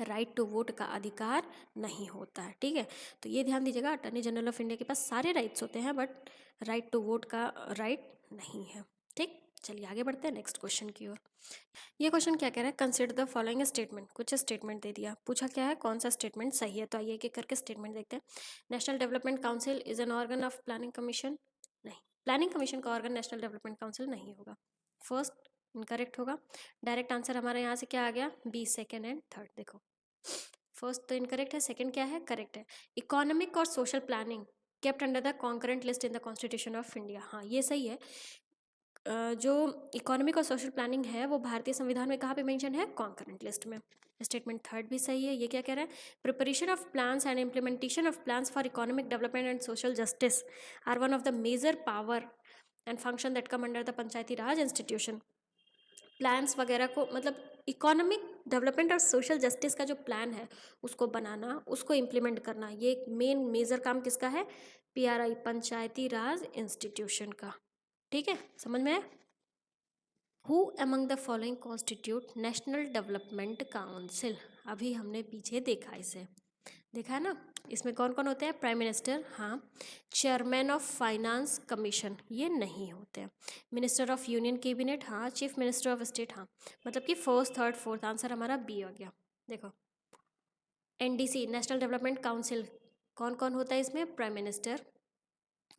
Right to vote का अधिकार नहीं होता है, ठीक है। तो ये ध्यान दीजिएगा, अटॉर्नी जनरल ऑफ इंडिया के पास सारे राइट्स होते हैं, बट राइट टू वोट का राइट नहीं है, ठीक। चलिए आगे बढ़ते हैं नेक्स्ट क्वेश्चन की ओर। ये क्वेश्चन क्या कह रहा है? Consider the following statement. कुछ स्टेटमेंट दे दिया, पूछा क्या है कौन सा स्टेटमेंट सही है। तो आइए एक एक करके स्टेटमेंट देखते हैं। National development council is an organ of planning commission, नहीं, प्लानिंग कमीशन का ऑर्गन नेशनल डेवलपमेंट काउंसिल नहीं होगा। फर्स्ट इनकरेक्ट होगा। डायरेक्ट आंसर हमारे यहाँ से क्या आ गया? B, second and third. देखो, फर्स्ट तो इनकरेक्ट है, सेकेंड क्या है? करेक्ट है। इकोनॉमिक और social planning kept under the concurrent list in the constitution of India, हाँ ये सही है। जो इकोनॉमिक और सोशल प्लानिंग है वो भारतीय संविधान में कहाँ पे मेंशन है? कॉन्करेंट लिस्ट में। स्टेटमेंट थर्ड भी सही है। ये क्या कह रहा है? Preparation of plans and implementation of plans for economic development and social justice are one of the major power and function that come under the panchayati Raj institution. Plans वगैरह को, मतलब इकोनॉमिक डेवलपमेंट और सोशल जस्टिस का जो plan है उसको बनाना, उसको implement करना, ये एक मेन मेजर काम किसका है? PRI, पंचायती राज इंस्टीट्यूशन का, ठीक है। समझ में? Who among the following constitute national development council? अभी हमने पीछे देखा, इसे देखा है ना। इसमें कौन कौन होते हैं? प्राइम मिनिस्टर, हाँ। चेयरमैन ऑफ फाइनेंस कमीशन, ये नहीं होते हैं। मिनिस्टर ऑफ यूनियन कैबिनेट, हाँ। चीफ मिनिस्टर ऑफ स्टेट, हाँ। मतलब कि फर्स्ट थर्ड फोर्थ, आंसर हमारा बी हो गया। देखो, NDC नेशनल डेवलपमेंट काउंसिल कौन कौन होता है इसमें? Prime minister,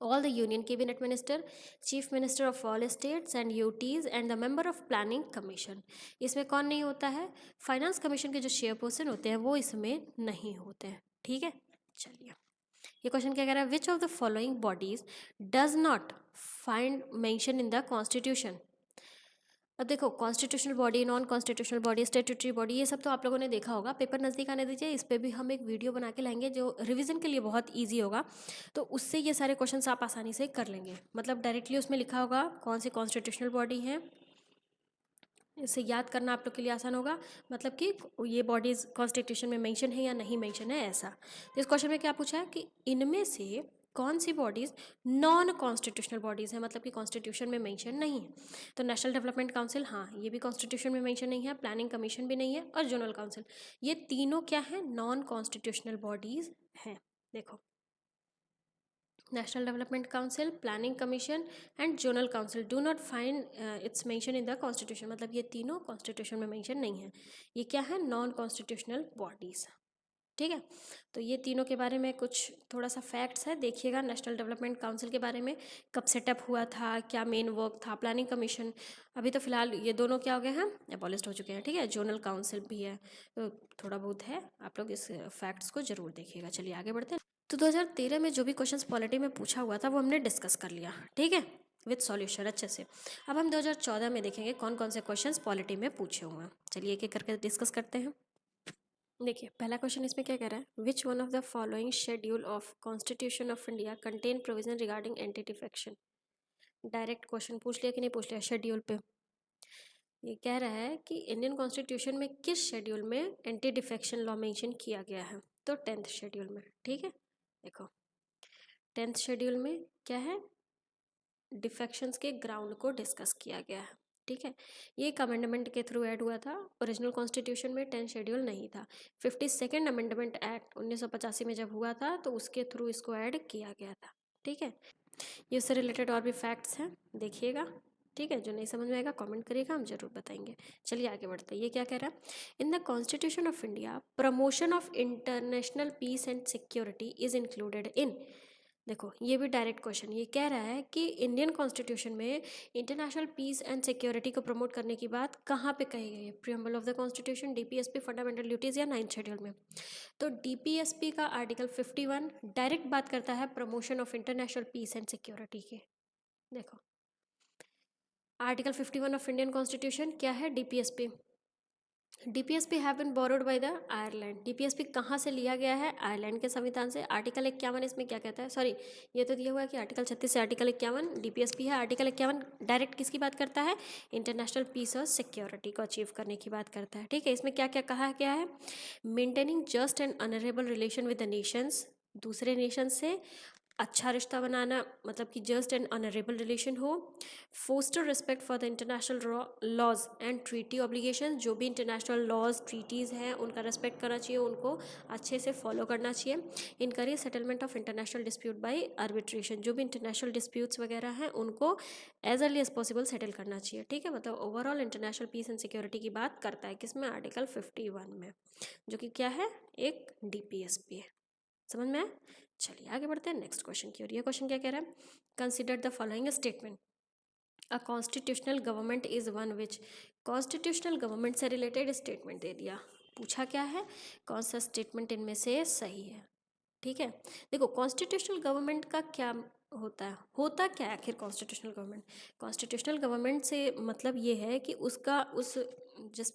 all the union cabinet minister, chief minister of all states and UTs and the member of planning commission। इसमें कौन नहीं होता है? फाइनेंस कमीशन के जो चेयरपर्सन होते हैं वो इसमें नहीं होते हैं, ठीक है। चलिए ये क्वेश्चन क्या कह रहा है? Which of the following bodies does not find mention in the constitution. अब देखो, constitutional body, non constitutional body, statutory body, ये सब तो आप लोगों ने देखा होगा। पेपर नज़दीक आने दीजिए, इस पर भी हम एक वीडियो बना के लाएंगे जो रिवीजन के लिए बहुत इजी होगा, तो उससे ये सारे क्वेश्चंस आप आसानी से कर लेंगे। मतलब डायरेक्टली उसमें लिखा होगा कौन सी कॉन्स्टिट्यूशनल बॉडी है, इसे याद करना आप लोग के लिए आसान होगा, मतलब कि ये बॉडीज़ कॉन्स्टिट्यूशन में मेंशन है या नहीं मेंशन है ऐसा। तो इस क्वेश्चन में क्या पूछा है कि इनमें से कौन सी बॉडीज़ नॉन कॉन्स्टिट्यूशनल बॉडीज़ हैं, मतलब कि कॉन्स्टिट्यूशन में मेंशन नहीं है। तो नेशनल डेवलपमेंट काउंसिल, हाँ ये भी कॉन्स्टिट्यूशन में मेंशन नहीं है, प्लानिंग कमीशन भी नहीं है, और जोनल काउंसिल, ये तीनों क्या है, नॉन कॉन्स्टिट्यूशनल बॉडीज़ हैं। देखो, national development council, planning commission and zonal council do not find its mention in the constitution, मतलब ये तीनों कॉन्स्टिट्यूशन में मेंशन नहीं है। ये क्या है, नॉन कॉन्स्टिट्यूशनल बॉडीज़। ठीक है, तो ये तीनों के बारे में कुछ थोड़ा सा फैक्ट्स है, देखिएगा। नेशनल डेवलपमेंट काउंसिल के बारे में, कब सेटअप हुआ था, क्या मेन वर्क था। प्लानिंग कमीशन अभी तो फिलहाल ये दोनों क्या हो गए हैं, एबॉलिस्ट हो चुके हैं। ठीक है, जोनल काउंसिल भी है, तो थोड़ा बहुत है, आप लोग इस फैक्ट्स को जरूर देखिएगा। चलिए आगे बढ़ते हैं। तो 2013 में जो भी क्वेश्चंस पॉलिटी में पूछा हुआ था वो हमने डिस्कस कर लिया, ठीक है, विद सॉल्यूशन अच्छे से। अब हम 2014 में देखेंगे कौन कौन से क्वेश्चंस पॉलिटी में पूछे हुए हैं। चलिए एक एक करके डिस्कस करते हैं। देखिए पहला क्वेश्चन इसमें क्या कह रहा है, which one of the following schedule of constitution of India contain provision regarding anti defection. Direct question पूछ लिया कि नहीं पूछ लिया, शेड्यूल पे। ये कह रहा है कि इंडियन कॉन्स्टिट्यूशन में किस शेड्यूल में एंटी डिफेक्शन लॉ मेंशन किया गया है, तो 10th शेड्यूल में। ठीक है, देखो 10th शेड्यूल में क्या है, डिफेक्शंस के ग्राउंड को डिस्कस किया गया है। ठीक है, ये एक अमेंडमेंट के थ्रू ऐड हुआ था, ओरिजिनल कॉन्स्टिट्यूशन में 10 शेड्यूल नहीं था। 52nd अमेंडमेंट एक्ट 1985 में जब हुआ था तो उसके थ्रू इसको ऐड किया गया था। ठीक है, ये उससे रिलेटेड और भी फैक्ट्स हैं, देखिएगा। ठीक है, जो नहीं समझ में आएगा कमेंट करिएगा, हम जरूर बताएंगे। चलिए आगे बढ़ते हैं। ये क्या कह रहा है, in the constitution of India promotion of international peace and security is included in. देखो ये भी डायरेक्ट क्वेश्चन, ये कह रहा है कि इंडियन कॉन्स्टिट्यूशन में इंटरनेशनल पीस एंड सिक्योरिटी को प्रमोट करने की बात कहाँ पे कही गई है, preamble of the constitution, DPSP, fundamental duties या 9th शेड्यूल में। तो डीपीएसपी का आर्टिकल 51 डायरेक्ट बात करता है promotion of international peace and security के। देखो आर्टिकल 51 ऑफ इंडियन कॉन्स्टिट्यूशन क्या है, DPSP. DPSP have been borrowed by the Ireland. DPSP कहाँ से लिया गया है, आयरलैंड के संविधान से। आर्टिकल 51 इसमें क्या कहता है, सॉरी ये तो दिया हुआ है कि आर्टिकल 36 से आर्टिकल 51 डीपीएसपी है। आर्टिकल 51 डायरेक्ट किसकी बात करता है, इंटरनेशनल पीस और सिक्योरिटी को अचीव करने की बात करता है। ठीक है, इसमें क्या क्या कहा गया है, maintaining just and honourable relation with the nations, दूसरे नेशन से अच्छा रिश्ता बनाना, मतलब कि जस्ट एंड ऑनरेबल रिलेशन हो। Foster respect for the international laws and treaty obligation, जो भी इंटरनेशनल लॉज ट्रीटीज़ हैं उनका रिस्पेक्ट करना चाहिए, उनको अच्छे से फॉलो करना चाहिए। Encourage settlement of international dispute by arbitration, जो भी इंटरनेशनल डिस्प्यूट्स वगैरह हैं उनको as early as possible settle करना चाहिए। ठीक है, मतलब overall international peace and security की बात करता है किसमें, आर्टिकल 51 में, जो कि क्या है, एक डीपीएसपी है। समझ में आया। चलिए आगे बढ़ते हैं नेक्स्ट क्वेश्चन की ओर। ये क्वेश्चन क्या कह रहा है, consider the following statement, a constitutional government is one which. Constitutional government से रिलेटेड स्टेटमेंट दे दिया, पूछा क्या है, कौन सा स्टेटमेंट इनमें से सही है। ठीक है, देखो कॉन्स्टिट्यूशनल गवर्नमेंट का क्या होता क्या है आखिर कॉन्स्टिट्यूशनल गवर्नमेंट। कॉन्स्टिट्यूशनल गवर्नमेंट से मतलब ये है कि उसका उस जिस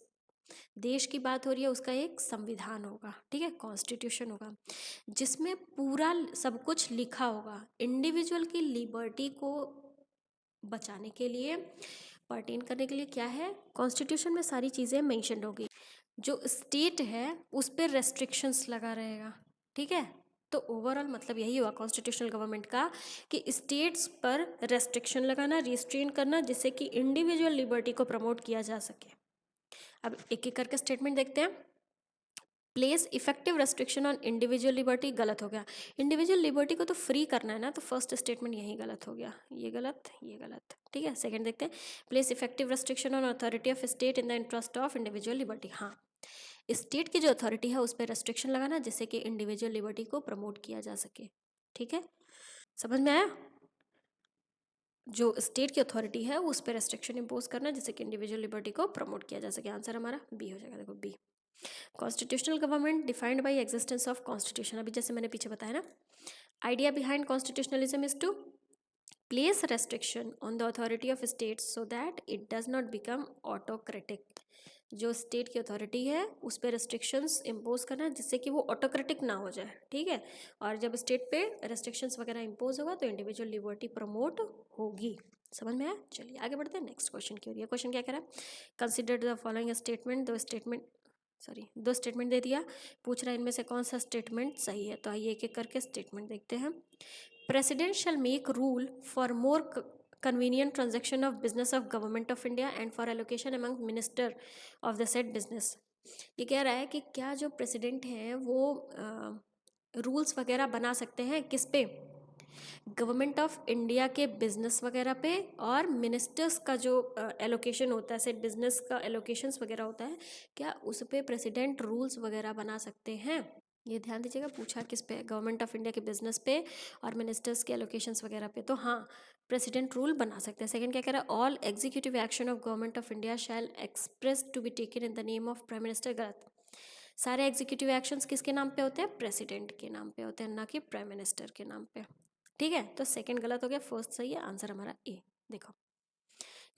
देश की बात हो रही है उसका एक संविधान होगा, ठीक है, कॉन्स्टिट्यूशन होगा, जिसमें पूरा सब कुछ लिखा होगा। इंडिविजुअल की लिबर्टी को बचाने के लिए, पर्टेन करने के लिए क्या है, कॉन्स्टिट्यूशन में सारी चीज़ें मेंशन्ड होगी। जो स्टेट है उस पर रेस्ट्रिक्शंस लगा रहेगा। ठीक है, तो ओवरऑल मतलब यही हुआ कॉन्स्टिट्यूशनल गवर्नमेंट का, कि स्टेट्स पर रेस्ट्रिक्शन लगाना, रिस्ट्रेन करना, जिससे कि इंडिविजुअल लिबर्टी को प्रमोट किया जा सके। अब एक एक करके स्टेटमेंट देखते हैं। Place effective restriction on individual liberty, गलत हो गया। इंडिविजुअल लिबर्टी को तो फ्री करना है ना, तो फर्स्ट स्टेटमेंट यही गलत हो गया, ये गलत ये गलत। ठीक है, सेकंड देखते हैं। Place effective restriction on authority of state in the interest of individual liberty. हाँ, स्टेट की जो अथॉरिटी है उस पर रेस्ट्रिक्शन लगाना जिससे कि इंडिविजुअल लिबर्टी को प्रमोट किया जा सके। ठीक है, समझ में आया। जो स्टेट की अथॉरिटी है उस पर रेस्ट्रिक्शन इम्पोज करना जिससे कि इंडिविजुअल लिबर्टी को प्रमोट किया जा सके। आंसर हमारा बी हो जाएगा, देखो B. Constitutional government defined by existence of constitution, अभी जैसे मैंने पीछे बताया ना, idea behind constitutionalism is to place restriction on the authority of states so that it does not become autocratic. जो स्टेट की अथॉरिटी है उस पर रेस्ट्रिक्शंस इम्पोज करना जिससे कि वो ऑटोक्रेटिक ना हो जाए। ठीक है, और जब स्टेट पे रेस्ट्रिक्शंस वगैरह इम्पोज होगा तो इंडिविजुअल लिबर्टी प्रमोट होगी। समझ में आया? चलिए आगे बढ़ते हैं नेक्स्ट क्वेश्चन की ओर। ये क्वेश्चन क्या कह रहा है, कंसिडर द फॉलोइंग स्टेटमेंट, दो स्टेटमेंट दे दिया, पूछ रहा है इनमें से कौन सा स्टेटमेंट सही है। तो आइए एक एक करके स्टेटमेंट देखते हैं। President shell make rule for more convenient transaction of business of government of India and for allocation among minister of the said business। ये कह रहा है कि क्या जो प्रेसिडेंट हैं वो रूल्स वगैरह बना सकते हैं किस पे, गवर्नमेंट ऑफ इंडिया के बिजनेस वगैरह पे, और मिनिस्टर्स का जो एलोकेशन होता है, से बिजनेस का एलोकेशंस वगैरह होता है, क्या उस पे प्रेसिडेंट रूल्स वगैरह बना सकते हैं। ये ध्यान दीजिएगा, पूछा किस पे, गवर्नमेंट ऑफ इंडिया के बिजनेस पे और मिनिस्टर्स के एलोकेशंस वगैरह पे, तो हाँ प्रेसिडेंट रूल बना सकते हैं। सेकंड क्या कह रहा है, all executive action of government of India shall express to be taken in the name of prime minister. गलत, सारे एग्जीक्यूटिव एक्शंस किसके नाम पे होते हैं, प्रेसिडेंट के नाम पे होते हैं, ना कि प्राइम मिनिस्टर के नाम पे। ठीक है, तो सेकंड गलत हो गया, फर्स्ट सही है, आंसर हमारा ए। देखो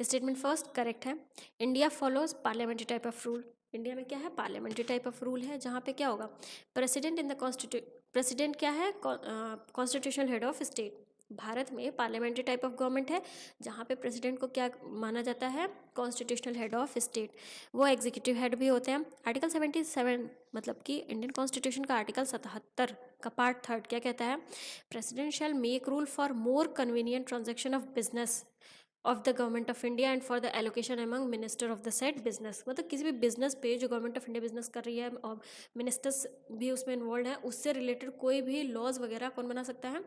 स्टेटमेंट फर्स्ट करेक्ट है, India follows parliamentary type of rule. India में क्या है, पार्लियामेंट्री टाइप ऑफ रूल है, जहाँ पे क्या होगा, प्रेसिडेंट इन द प्रेसिडेंट क्या है, constitutional head of state. Bharat में पार्लियामेंट्री टाइप ऑफ गवर्नमेंट है, जहाँ पे प्रेसिडेंट को क्या माना जाता है, कॉन्स्टिट्यूशनल हेड ऑफ स्टेट। वो एग्जीक्यूटिव हेड भी होते हैं। आर्टिकल 77 मतलब कि इंडियन कॉन्स्टिट्यूशन का आर्टिकल 77 का पार्ट 3 क्या कहता है, president shell make rule for more convenient transaction of business of the government of India and for the allocation among minister of the set business. मतलब किसी भी बिजनेस पे जो गवर्नमेंट ऑफ इंडिया बिजनेस कर रही है और मिनिस्टर्स भी उसमें इन्वॉल्व है, उससे रिलेटेड कोई भी लॉज वगैरह कौन बना सकता है,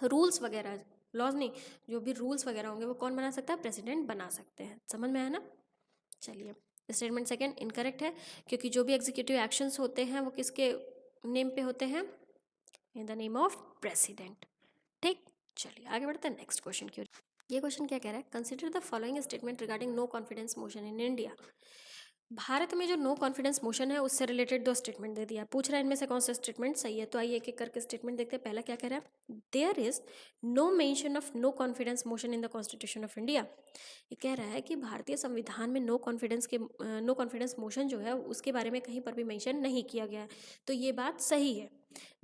रूल्स वगैरह, लॉज नहीं, जो भी रूल्स वगैरह होंगे वो कौन बना सकता है, प्रेसिडेंट बना सकते हैं। समझ में आया ना। चलिए स्टेटमेंट सेकंड इनकरेक्ट है, क्योंकि जो भी एग्जीक्यूटिव एक्शंस होते हैं वो किसके नेम पे होते हैं, in the name of president. ठीक, चलिए आगे बढ़ते हैं नेक्स्ट क्वेश्चन की ओर। ये क्वेश्चन क्या कह रहा है, consider the following statement regarding no confidence motion in India. Bharat में जो नो कॉन्फिडेंस मोशन है उससे रिलेटेड दो स्टेटमेंट दे दिया, पूछ रहा है इनमें से कौन सा स्टेटमेंट सही है। तो आइए एक एक करके स्टेटमेंट देखते हैं। पहला क्या कह रहा है, there is no mention of no confidence motion in the constitution of India. ये कह रहा है कि भारतीय संविधान में नो कॉन्फिडेंस मोशन जो है उसके बारे में कहीं पर भी मेंशन नहीं किया गया है। तो ये बात सही है,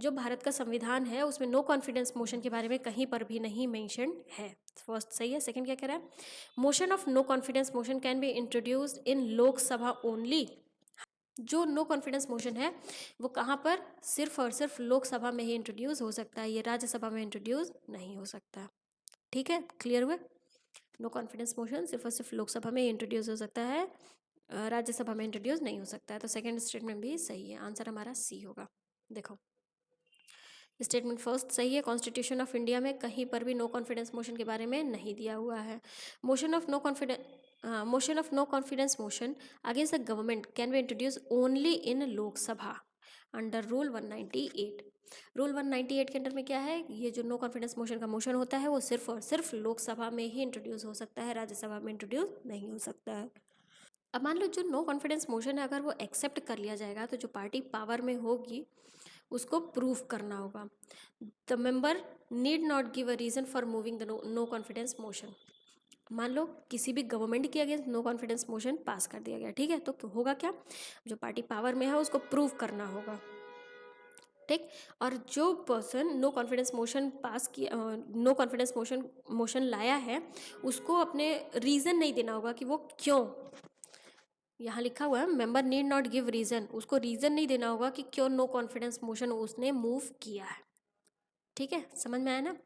जो भारत का संविधान है उसमें नो कॉन्फिडेंस मोशन के बारे में कहीं पर भी नहीं मेंशन है। फर्स्ट सही है। सेकंड क्या कह रहा है, motion of no confidence motion can be introduced in Lok Sabha only. जो नो कॉन्फिडेंस मोशन है वो कहाँ पर, सिर्फ और सिर्फ लोकसभा में ही इंट्रोड्यूस हो सकता है, ये राज्यसभा में इंट्रोड्यूस नहीं हो सकता। ठीक है, क्लियर हुआ। नो कॉन्फिडेंस मोशन सिर्फ और सिर्फ लोकसभा में इंट्रोड्यूस हो सकता है, राज्यसभा में इंट्रोड्यूस नहीं हो सकता है। तो सेकंड स्टेटमेंट भी सही है, आंसर हमारा सी होगा। देखो स्टेटमेंट फर्स्ट सही है, कॉन्स्टिट्यूशन ऑफ इंडिया में कहीं पर भी नो कॉन्फिडेंस मोशन के बारे में नहीं दिया हुआ है। Motion of no confidence motion against the government can be introduce only in Lok Sabha under rule 198। Rule 198 के अंडर में क्या है, ये जो नो कॉन्फिडेंस मोशन का मोशन होता है वो सिर्फ और सिर्फ लोकसभा में ही इंट्रोड्यूस हो सकता है, राज्यसभा में इंट्रोड्यूस नहीं हो सकता है। अब मान लो जो नो कॉन्फिडेंस मोशन है अगर वो एक्सेप्ट कर लिया जाएगा तो जो पार्टी पावर में होगी उसको प्रूफ करना होगा। The member need not give a reason for moving the no confidence motion. मान लो किसी भी गवर्नमेंट के against no confidence motion pass कर दिया गया, ठीक है, तो होगा क्या, जो पार्टी पावर में है उसको प्रूव करना होगा। ठीक, और जो person no confidence motion pass किया, नो कॉन्फिडेंस मोशन लाया है उसको अपने रीज़न नहीं देना होगा कि वो क्यों, यहाँ लिखा हुआ है member need not give reason, उसको रीज़न नहीं देना होगा कि क्यों नो कॉन्फिडेंस मोशन उसने मूव किया है। ठीक है, समझ में आया ना।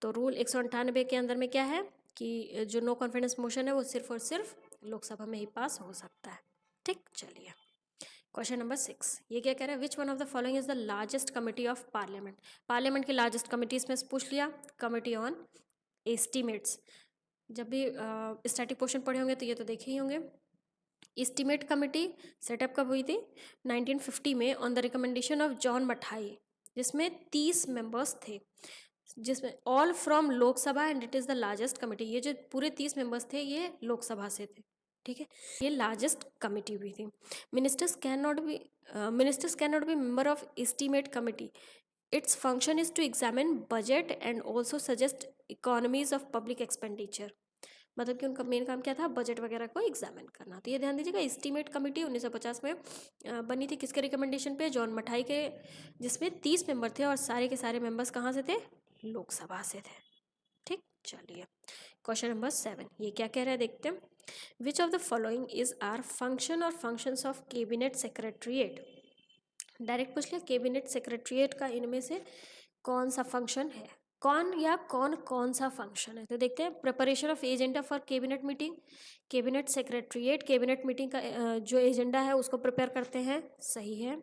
तो रूल 198 के अंदर में क्या है कि जो नो कॉन्फिडेंस मोशन है वो सिर्फ और सिर्फ लोकसभा में ही पास हो सकता है। ठीक, चलिए क्वेश्चन नंबर 6 ये क्या कह रहा है, which one of the following is the largest committee of parliament. Parliament की लार्जेस्ट कमिटी इसमें से पूछ लिया, कमिटी ऑन एस्टीमेट्स। जब भी स्टैटिक पोर्शन पढ़े होंगे तो ये तो देखे ही होंगे। एस्टीमेट कमेटी सेटअप कब हुई थी, 1950 में on the recommendation of John मठाई, जिसमें 30 मेंबर्स थे, जिसमें all from Lok Sabha and it is the largest committee. ये जो पूरे 30 मेंबर्स थे ये लोकसभा से थे। ठीक है, ये लार्जेस्ट कमेटी हुई थी। Ministers can not be member of estimate committee. Its function is to examine budget and also suggest economies of public expenditure. मतलब कि उनका मेन काम क्या था, बजट वगैरह को एग्जामिन करना। तो ये ध्यान दीजिएगा, एस्टीमेट कमेटी 1950 में बनी थी, किसके रिकमेंडेशन पे, जॉन मठाई के, जिसमें 30 मेंबर थे और सारे के सारे मेंबर्स कहाँ से थे, लोकसभा से थे। ठीक, चलिए क्वेश्चन नंबर 7 ये क्या कह रहा है देखते हैं। Which of the following is are function or functions of cabinet secretariat. Direct पूछ लिया कैबिनेट सेक्रेटरीट का इनमें से कौन सा फंक्शन है, कौन या कौन कौन सा फंक्शन है। तो देखते हैं preparation of agenda for cabinet meeting. Cabinet secretariat cabinet meeting का जो एजेंडा है उसको प्रिपेयर करते हैं, सही है।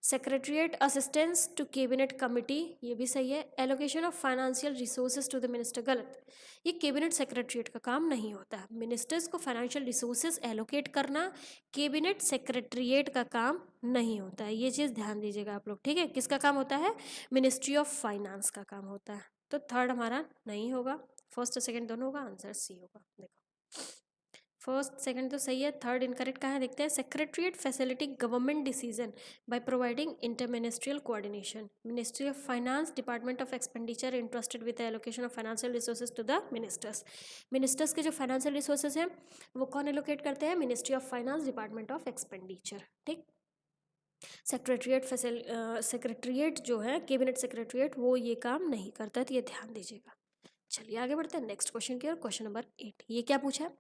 Secretariat assistance to cabinet committee, ये भी सही है। Allocation of financial resources to the minister, गलत। ये कैबिनेट सेक्रेटरीट का काम नहीं होता है। मिनिस्टर्स को फाइनेंशियल रिसोर्सेज एलोकेट करना कैबिनेट सेक्रेटरीट का काम नहीं होता है, ये चीज़ ध्यान दीजिएगा आप लोग, ठीक है। किसका काम होता है, मिनिस्ट्री ऑफ फाइनेंस का काम होता है। तो थर्ड हमारा नहीं होगा, फर्स्ट और सेकंड दोनों होगा, आंसर सी होगा। देखो फर्स्ट सेकंड तो सही है, थर्ड इनकरेक्ट कहाँ है देखते हैं। Secretariat facility government decision by providing interministerial coordination. Ministry of finance department of expenditure interested with the allocation of financial resources to the ministers. Ministers के जो फाइनेंशियल रिसोर्सेज हैं वो कौन एलोकेट करते हैं, ministry of finance department of expenditure, ठीक। Secretariat जो है कैबिनेट सेक्रेटरीट वो ये काम नहीं करता, तो ये ध्यान दीजिएगा। चलिए आगे बढ़ते हैं नेक्स्ट क्वेश्चन की ओर। क्वेश्चन नंबर 8 ये क्या पूछा है।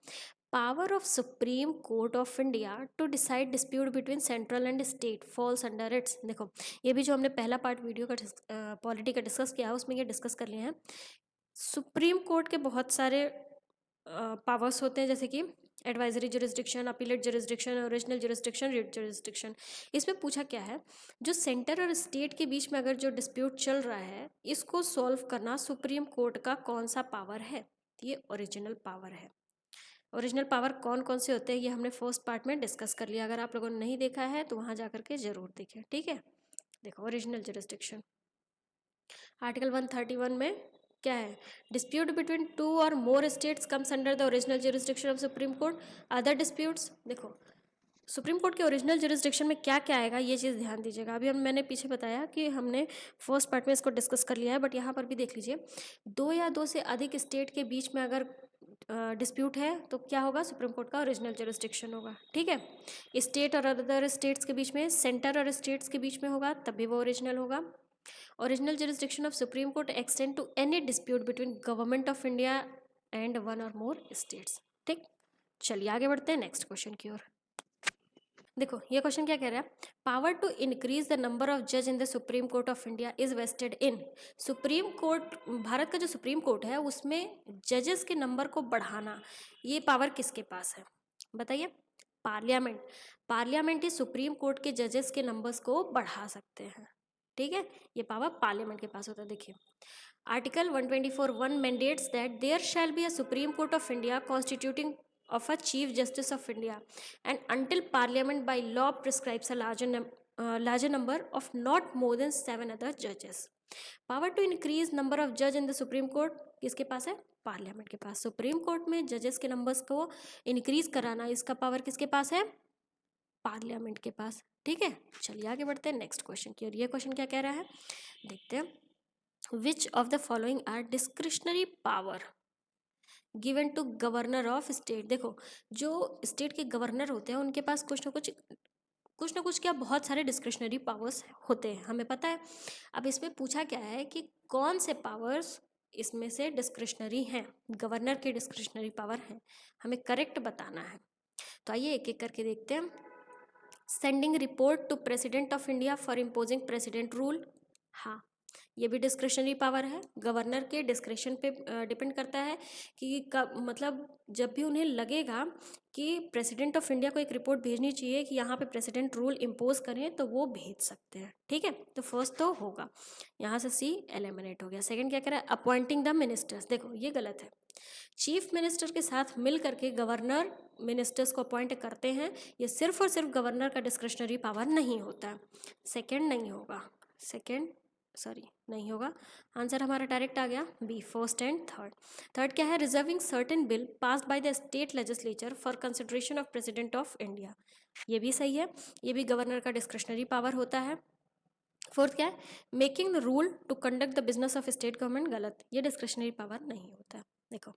Power of supreme court of India to decide dispute between central and state falls under its. देखो ये भी जो हमने पहला पार्ट वीडियो का पॉलिटी का डिस्कस किया है उसमें ये डिस्कस कर लिए हैं। सुप्रीम कोर्ट के बहुत सारे पावर्स होते हैं, जैसे कि advisory jurisdiction, appellate jurisdiction, original jurisdiction, writ jurisdiction. इसमें पूछा क्या है, जो सेंटर और स्टेट के बीच में अगर जो डिस्प्यूट चल रहा है इसको सॉल्व करना सुप्रीम कोर्ट का कौन सा पावर है, ये ओरिजिनल पावर है। ओरिजिनल पावर कौन कौन से होते हैं ये हमने फर्स्ट पार्ट में डिस्कस कर लिया, अगर आप लोगों ने नहीं देखा है तो वहाँ जा करके ज़रूर देखें, ठीक है। देखो ओरिजिनल जुरिस्डिक्शन आर्टिकल 131 में क्या है, dispute between 2 or more states comes under the original jurisdiction of supreme court. Other disputes, देखो सुप्रीम कोर्ट के ओरिजिनल जुरिस्डिक्शन में क्या क्या आएगा ये चीज़ ध्यान दीजिएगा। अभी मैंने पीछे बताया कि हमने फर्स्ट पार्ट में इसको डिस्कस कर लिया है, बट यहाँ पर भी देख लीजिए, 2 या 2 से अधिक स्टेट के बीच में अगर डिस्प्यूट है तो क्या होगा, सुप्रीम कोर्ट का ओरिजिनल जुरिस्डिक्शन होगा, ठीक है। स्टेट और अदर स्टेट्स के बीच में, सेंटर और स्टेट्स के बीच में होगा तब भी वो ओरिजिनल होगा। Original jurisdiction of supreme court extend to any dispute between government of India and 1 और मोर स्टेट्स, ठीक। चलिए आगे बढ़ते हैं नेक्स्ट क्वेश्चन की ओर। देखो ये क्वेश्चन क्या कह रहा है, power to increase the number of जज in the supreme court of India is vested in. Supreme court, भारत का जो सुप्रीम कोर्ट है उसमें जजेस के नंबर को बढ़ाना, ये पावर किसके पास है बताइए, पार्लियामेंट। पार्लियामेंट ही सुप्रीम कोर्ट के जजेस के नंबर्स को बढ़ा सकते हैं, ठीक है, ये पावर पार्लियामेंट के पास होता है। देखिए article 124(1) mandates that there shall be a supreme court of India constituting of a Chief Justice of India, and until Parliament by law prescribes a larger number of not more than 7 other judges. Power to increase number of judge in the Supreme Court किसके पास है, parliament के पास। Supreme court में जजेस के numbers को increase कराना इसका power किसके पास है, पार्लियामेंट के पास, ठीक है। चलिए आगे बढ़ते हैं नेक्स्ट क्वेश्चन की, और ये क्वेश्चन क्या कह रहा है देखते हैं। Which of the following are discretionary power given to governor of state. देखो जो स्टेट के गवर्नर होते हैं उनके पास कुछ ना कुछ क्या बहुत सारे डिस्क्रिशनरी पावर्स होते हैं, हमें पता है। अब इसमें पूछा क्या है कि कौन से पावर्स इसमें से डिस्क्रिशनरी हैं, गवर्नर के डिस्क्रिशनरी पावर हैं, हमें करेक्ट बताना है। तो आइए एक एक करके देखते हैं। Sending report to president of India for imposing president rule, हाँ ये भी डिस्क्रिशनरी पावर है, गवर्नर के डिस्क्रिशन पे डिपेंड करता है कि मतलब जब भी उन्हें लगेगा कि प्रेसिडेंट ऑफ इंडिया को एक रिपोर्ट भेजनी चाहिए कि यहाँ पे प्रेसिडेंट रूल इम्पोज करें तो वो भेज सकते हैं, ठीक है। तो फर्स्ट तो होगा, यहाँ से सी एलिमिनेट हो गया। सेकंड क्या कह रहा है, अपॉइंटिंग द मिनिस्टर्स। देखो ये गलत है, चीफ मिनिस्टर के साथ मिल करके गवर्नर मिनिस्टर्स को अपॉइंट करते हैं, ये सिर्फ और सिर्फ गवर्नर का डिस्क्रिशनरी पावर नहीं होता। सेकेंड नहीं होगा, नहीं होगा, आंसर हमारा डायरेक्ट आ गया B, first and third. Third क्या है, reserving certain bill passed by the state legislature for consideration of president of India, ये भी सही है, ये भी गवर्नर का डिस्क्रिशनरी पावर होता है। फोर्थ क्या है, making the rule to conduct the business of state government, गलत, ये डिस्क्रिशनरी पावर नहीं होता। देखो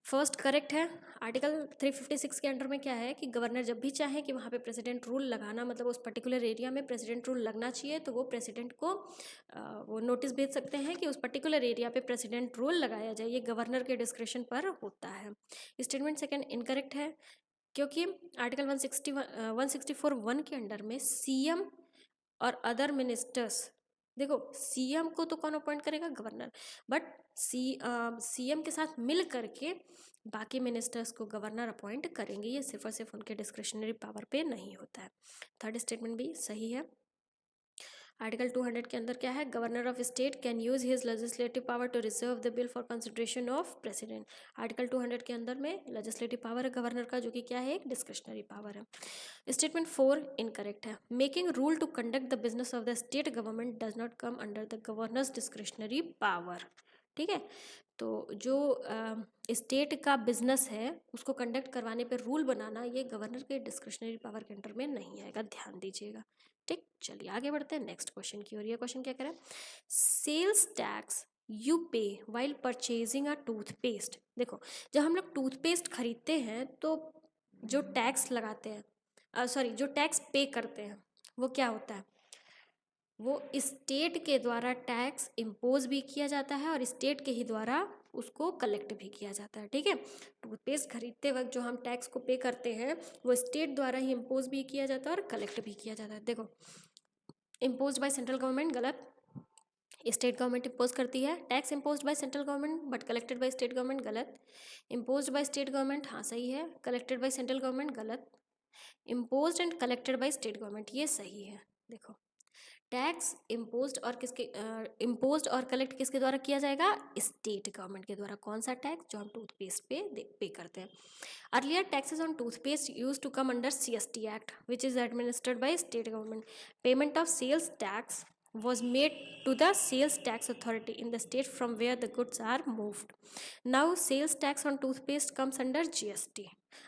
फर्स्ट करेक्ट है। आर्टिकल 356 के अंडर में क्या है कि गवर्नर जब भी चाहे कि वहाँ पे प्रेसिडेंट रूल लगाना, मतलब उस पर्टिकुलर एरिया में प्रेसिडेंट रूल लगना चाहिए, तो वो प्रेसिडेंट को वो नोटिस भेज सकते हैं कि उस पर्टिकुलर एरिया पे प्रेसिडेंट रूल लगाया जाए। ये गवर्नर के डिस्क्रिप्शन पर होता है। स्टेटमेंट सेकंड इनकरेक्ट है, क्योंकि आर्टिकल 164(1) के अंडर में सीएम और अदर मिनिस्टर्स, देखो सीएम को तो कौन अपॉइंट करेगा? गवर्नर। बट सीएम के साथ मिल करके बाकी मिनिस्टर्स को गवर्नर अपॉइंट करेंगे। ये सिर्फ और सिर्फ उनके डिस्क्रिशनरी पावर पे नहीं होता है। थर्ड स्टेटमेंट भी सही है। आर्टिकल 200 के अंदर क्या है? Governor of state can use his legislative power to reserve the bill for consideration of president. Article 200 के अंदर में लेजिस्लेटिव पावर है गवर्नर का, जो कि क्या है? एक डिस्क्रिशनरी पावर है। स्टेटमेंट 4 इनकरेक्ट है। Making rule to conduct the business of the state government does not come under the governor's discretionary power. ठीक है, तो जो स्टेट का बिजनेस है उसको कंडक्ट करवाने पे रूल बनाना, ये गवर्नर के डिस्क्रिशनरी पावर के अंडर में नहीं आएगा, ध्यान दीजिएगा। ठीक, चलिए आगे बढ़ते हैं नेक्स्ट क्वेश्चन की ओर। ये क्वेश्चन क्या करें? सेल्स टैक्स यू पे वाइल परचेजिंग अ टूथपेस्ट। देखो, जब हम लोग टूथपेस्ट खरीदते हैं तो जो टैक्स लगाते हैं, सॉरी, जो टैक्स पे करते हैं वो क्या होता है? वो स्टेट के द्वारा टैक्स इम्पोज भी किया जाता है और स्टेट के ही द्वारा उसको कलेक्ट भी किया जाता है। ठीक है, टूथपेस्ट खरीदते वक्त जो हम टैक्स को पे करते हैं वो स्टेट द्वारा ही इम्पोज भी किया जाता है और कलेक्ट भी किया जाता है। देखो, इम्पोज बाय सेंट्रल गवर्नमेंट गलत, स्टेट गवर्नमेंट इम्पोज करती है। Tax impose by central government but collected by state government गलत। इम्पोज बाय स्टेट गवर्नमेंट, हाँ सही है। कलेक्टेड बाय सेंट्रल गवर्नमेंट गलत। Impose and collected by state government, ये सही है। देखो, टैक्स इम्पोज्ड और इम्पोज्ड और कलेक्ट किसके द्वारा किया जाएगा? स्टेट गवर्नमेंट के द्वारा। कौन सा टैक्स? जो हम टूथपेस्ट पे करते हैं। Earlier taxes on toothpaste used to come under CST act which is administered by state government. Payment of sales tax was made to the sales tax authority in the state from where the goods are moved. Now sales tax on toothpaste comes under GST.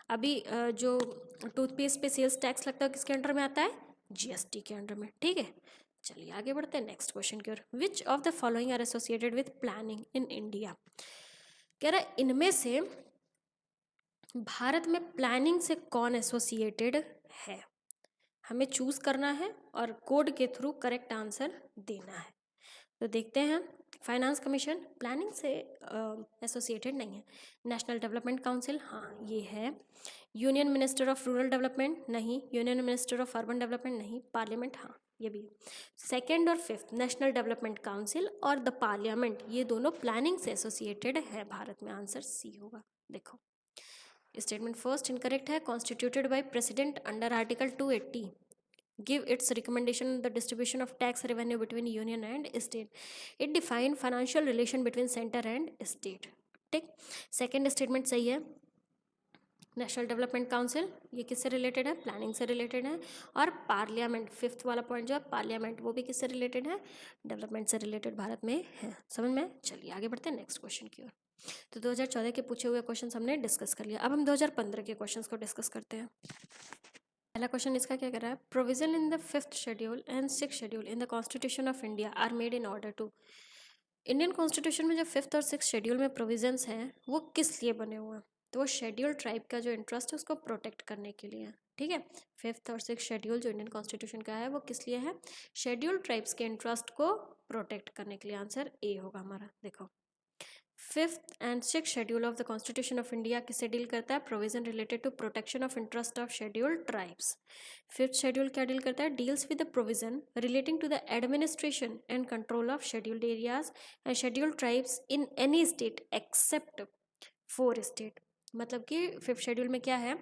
अभी जो toothpaste पे sales tax लगता है किसके under में आता है? GST के अंडर में। ठीक है, चलिए आगे बढ़ते हैं नेक्स्ट क्वेश्चन की ओर। Which of the following are associated with planning in India? कह रहा है इनमें से भारत में प्लानिंग से कौन एसोसिएटेड है? हमें चूज करना है और कोड के थ्रू करेक्ट आंसर देना है। तो देखते हैं। फाइनेंस कमीशन प्लानिंग से एसोसिएटेड नहीं है। नेशनल डेवलपमेंट काउंसिल, हाँ ये है। Union minister of rural development नहीं। Union minister of urban development नहीं। पार्लियामेंट, हाँ ये भी है। सेकेंड और फिफ्थ, नेशनल डेवलपमेंट काउंसिल और द पार्लियामेंट, ये दोनों प्लानिंग से एसोसिएटेड है भारत में। आंसर सी होगा। देखो, स्टेटमेंट फर्स्ट इनकरेक्ट है। Constituted by president under article 280 give its recommendation on the distribution of tax revenue between union and state. It define financial relation between center and state. ठीक, second statement सही है। National development council ये किससे related है? Planning से related है। और parliament, fifth वाला पॉइंट जो है पार्लियामेंट, वो भी किससे रिलेटेड है? डेवलपमेंट से रिलेटेड भारत में है। समझ में? चलिए आगे बढ़ते हैं नेक्स्ट क्वेश्चन की ओर। तो 2014 के पूछे हुए क्वेश्चन हमने डिस्कस कर लिया। अब हम 2015 के क्वेश्चन को डिस्कस करते हैं। पहला क्वेश्चन इसका क्या कह रहा है? Provision in the 5th schedule and 6th schedule in the constitution of India are made in order to. Indian constitution में जो 5th और 6th शेड्यूल में प्रोविजंस हैं वो किस लिए बने हुए हैं? तो वो शेड्यूल ट्राइब का जो इंटरेस्ट है उसको प्रोटेक्ट करने के लिए है। ठीक है, 5th और 6th शेड्यूल जो इंडियन कॉन्स्टिट्यूशन का है वो किस लिए है? शेड्यूल ट्राइब्स के इंटरेस्ट को प्रोटेक्ट करने के लिए। आंसर ए होगा हमारा। देखो, 5th and 6th schedule of the constitution of India किससे डील करता है? Provision related to protection of interest of schedule tribes. 5th schedule क्या डील करता है? Deals with the provision relating to the administration and control of scheduled areas and schedule tribes in any state except 4 state. मतलब कि 5th schedule में क्या है?